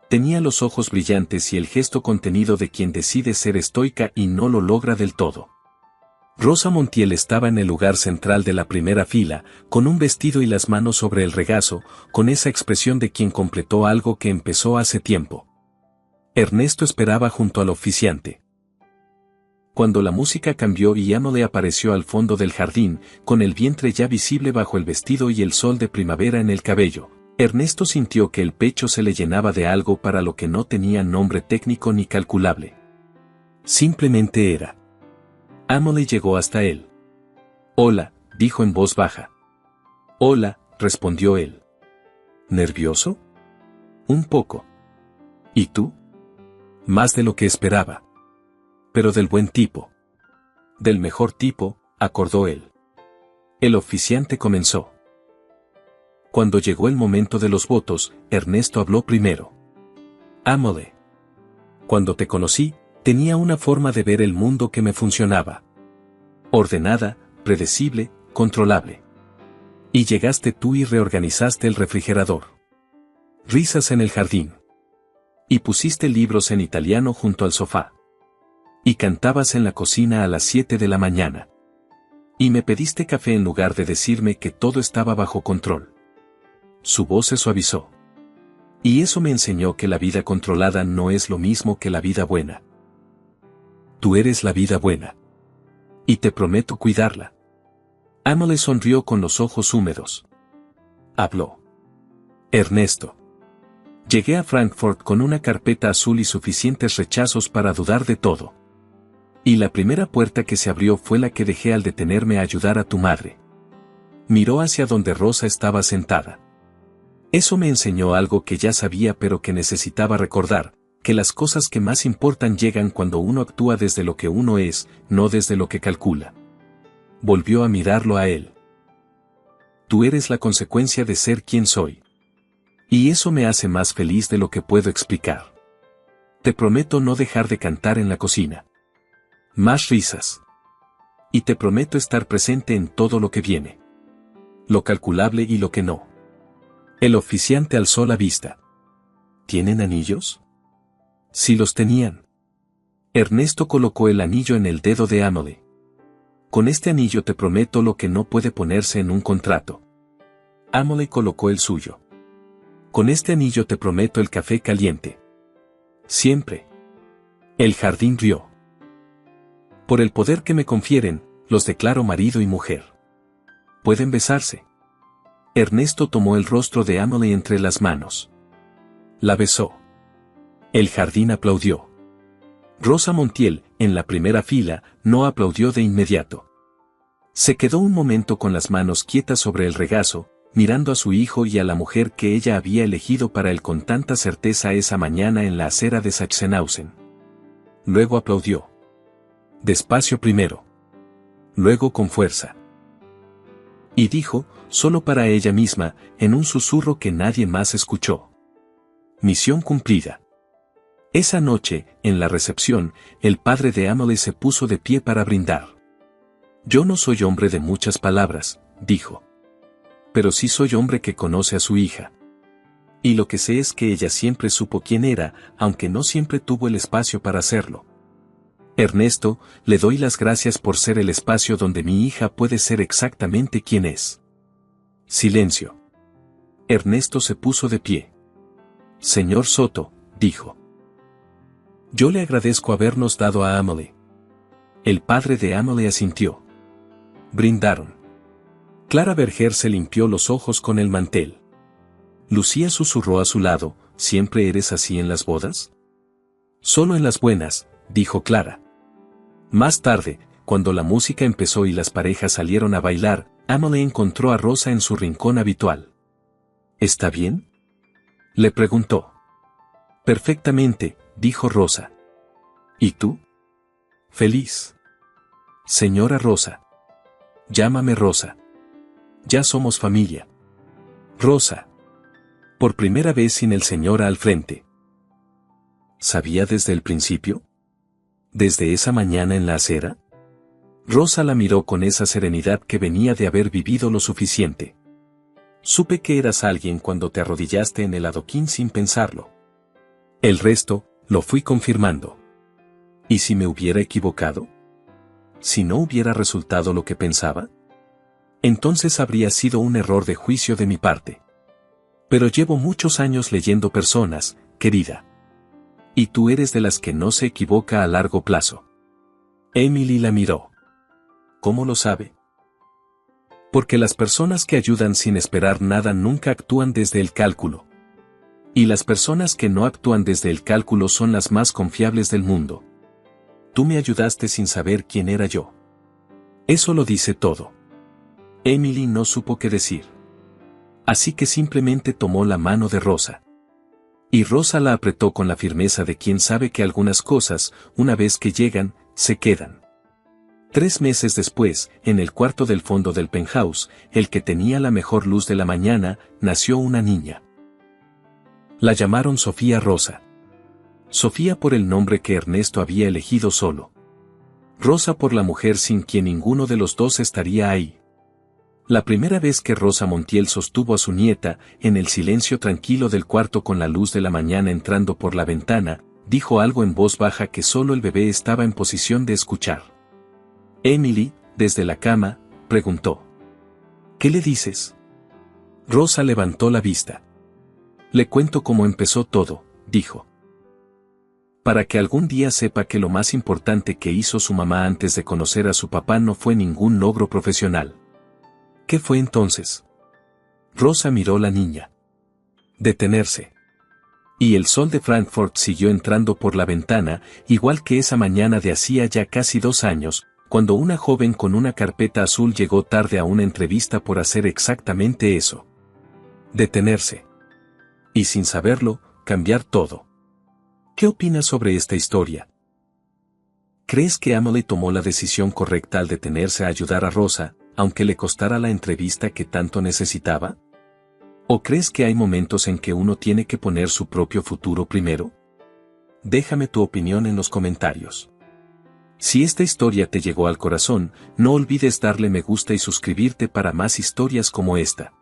Tenía los ojos brillantes y el gesto contenido de quien decide ser estoica y no lo logra del todo. Rosa Montiel estaba en el lugar central de la primera fila, con un vestido y las manos sobre el regazo, con esa expresión de quien completó algo que empezó hace tiempo. Ernesto esperaba junto al oficiante. Cuando la música cambió y Emily apareció al fondo del jardín, con el vientre ya visible bajo el vestido y el sol de primavera en el cabello, Ernesto sintió que el pecho se le llenaba de algo para lo que no tenía nombre técnico ni calculable. Simplemente era. Emily llegó hasta él. «Hola», dijo en voz baja. «Hola», respondió él. «¿Nervioso?» «Un poco». «¿Y tú?» «Más de lo que esperaba». «Pero del buen tipo». «Del mejor tipo», acordó él. El oficiante comenzó. Cuando llegó el momento de los votos, Ernesto habló primero. «Emily. Cuando te conocí, tenía una forma de ver el mundo que me funcionaba. Ordenada, predecible, controlable. Y llegaste tú y reorganizaste el refrigerador. Risas en el jardín. Y pusiste libros en italiano junto al sofá. Y cantabas en la cocina a las 7 de la mañana. Y me pediste café en lugar de decirme que todo estaba bajo control». Su voz se suavizó. «Y eso me enseñó que la vida controlada no es lo mismo que la vida buena. Tú eres la vida buena. Y te prometo cuidarla». Emily sonrió con los ojos húmedos. Habló. «Ernesto. Llegué a Frankfurt con una carpeta azul y suficientes rechazos para dudar de todo. Y la primera puerta que se abrió fue la que dejé al detenerme a ayudar a tu madre». Miró hacia donde Rosa estaba sentada. «Eso me enseñó algo que ya sabía pero que necesitaba recordar, que las cosas que más importan llegan cuando uno actúa desde lo que uno es, no desde lo que calcula». Volvió a mirarlo a él. «Tú eres la consecuencia de ser quien soy. Y eso me hace más feliz de lo que puedo explicar. Te prometo no dejar de cantar en la cocina. Más risas. Y te prometo estar presente en todo lo que viene. Lo calculable y lo que no». El oficiante alzó la vista. «¿Tienen anillos?» Sí los tenían. Ernesto colocó el anillo en el dedo de Emily. «Con este anillo te prometo lo que no puede ponerse en un contrato». Emily colocó el suyo. «Con este anillo te prometo el café caliente. Siempre». El jardín rió. «Por el poder que me confieren, los declaro marido y mujer. Pueden besarse». Ernesto tomó el rostro de Emily entre las manos. La besó. El jardín aplaudió. Rosa Montiel, en la primera fila, no aplaudió de inmediato. Se quedó un momento con las manos quietas sobre el regazo, mirando a su hijo y a la mujer que ella había elegido para él con tanta certeza esa mañana en la acera de Sachsenhausen. Luego aplaudió. Despacio primero. Luego con fuerza. Y dijo, solo para ella misma, en un susurro que nadie más escuchó: «Misión cumplida». Esa noche, en la recepción, el padre de Emily se puso de pie para brindar. «Yo no soy hombre de muchas palabras», dijo. «Pero sí soy hombre que conoce a su hija. Y lo que sé es que ella siempre supo quién era, aunque no siempre tuvo el espacio para hacerlo. Ernesto, le doy las gracias por ser el espacio donde mi hija puede ser exactamente quien es». Silencio. Ernesto se puso de pie. «Señor Soto», dijo. «Yo le agradezco habernos dado a Emily». El padre de Emily asintió. Brindaron. Clara Berger se limpió los ojos con el mantel. Lucía susurró a su lado, «¿Siempre eres así en las bodas?» «Solo en las buenas», dijo Clara. Más tarde, cuando la música empezó y las parejas salieron a bailar, Emily encontró a Rosa en su rincón habitual. «¿Está bien?», le preguntó. «Perfectamente», dijo Rosa. «¿Y tú?» «Feliz». «Señora Rosa». «Llámame Rosa. Ya somos familia». «Rosa». Por primera vez sin el señora al frente. ¿Sabía desde el principio? ¿Desde esa mañana en la acera? Rosa la miró con esa serenidad que venía de haber vivido lo suficiente. «Supe que eras alguien cuando te arrodillaste en el adoquín sin pensarlo. El resto, lo fui confirmando». ¿Y si me hubiera equivocado? ¿Si no hubiera resultado lo que pensaba? Entonces habría sido un error de juicio de mi parte. Pero llevo muchos años leyendo personas, querida. Y tú eres de las que no se equivoca a largo plazo». Emily la miró. «¿Cómo lo sabe?». Porque las personas que ayudan sin esperar nada nunca actúan desde el cálculo. Y las personas que no actúan desde el cálculo son las más confiables del mundo. Tú me ayudaste sin saber quién era yo. Eso lo dice todo. Emily no supo qué decir. Así que simplemente tomó la mano de Rosa. Y Rosa la apretó con la firmeza de quien sabe que algunas cosas, una vez que llegan, se quedan. 3 meses después, en el cuarto del fondo del penthouse, el que tenía la mejor luz de la mañana, nació una niña. La llamaron Sofía Rosa. Sofía por el nombre que Ernesto había elegido solo. Rosa por la mujer sin quien ninguno de los dos estaría ahí. La primera vez que Rosa Montiel sostuvo a su nieta, en el silencio tranquilo del cuarto con la luz de la mañana entrando por la ventana, dijo algo en voz baja que solo el bebé estaba en posición de escuchar. Emily, desde la cama, preguntó. ¿Qué le dices? Rosa levantó la vista. Le cuento cómo empezó todo, dijo. Para que algún día sepa que lo más importante que hizo su mamá antes de conocer a su papá no fue ningún logro profesional. ¿Qué fue entonces? Rosa miró a la niña. Detenerse. Y el sol de Frankfurt siguió entrando por la ventana, igual que esa mañana de hacía ya casi 2 años, cuando una joven con una carpeta azul llegó tarde a una entrevista por hacer exactamente eso. Detenerse. Y sin saberlo, cambiar todo. ¿Qué opinas sobre esta historia? ¿Crees que Emily tomó la decisión correcta al detenerse a ayudar a Rosa, aunque le costara la entrevista que tanto necesitaba? ¿O crees que hay momentos en que uno tiene que poner su propio futuro primero? Déjame tu opinión en los comentarios. Si esta historia te llegó al corazón, no olvides darle me gusta y suscribirte para más historias como esta.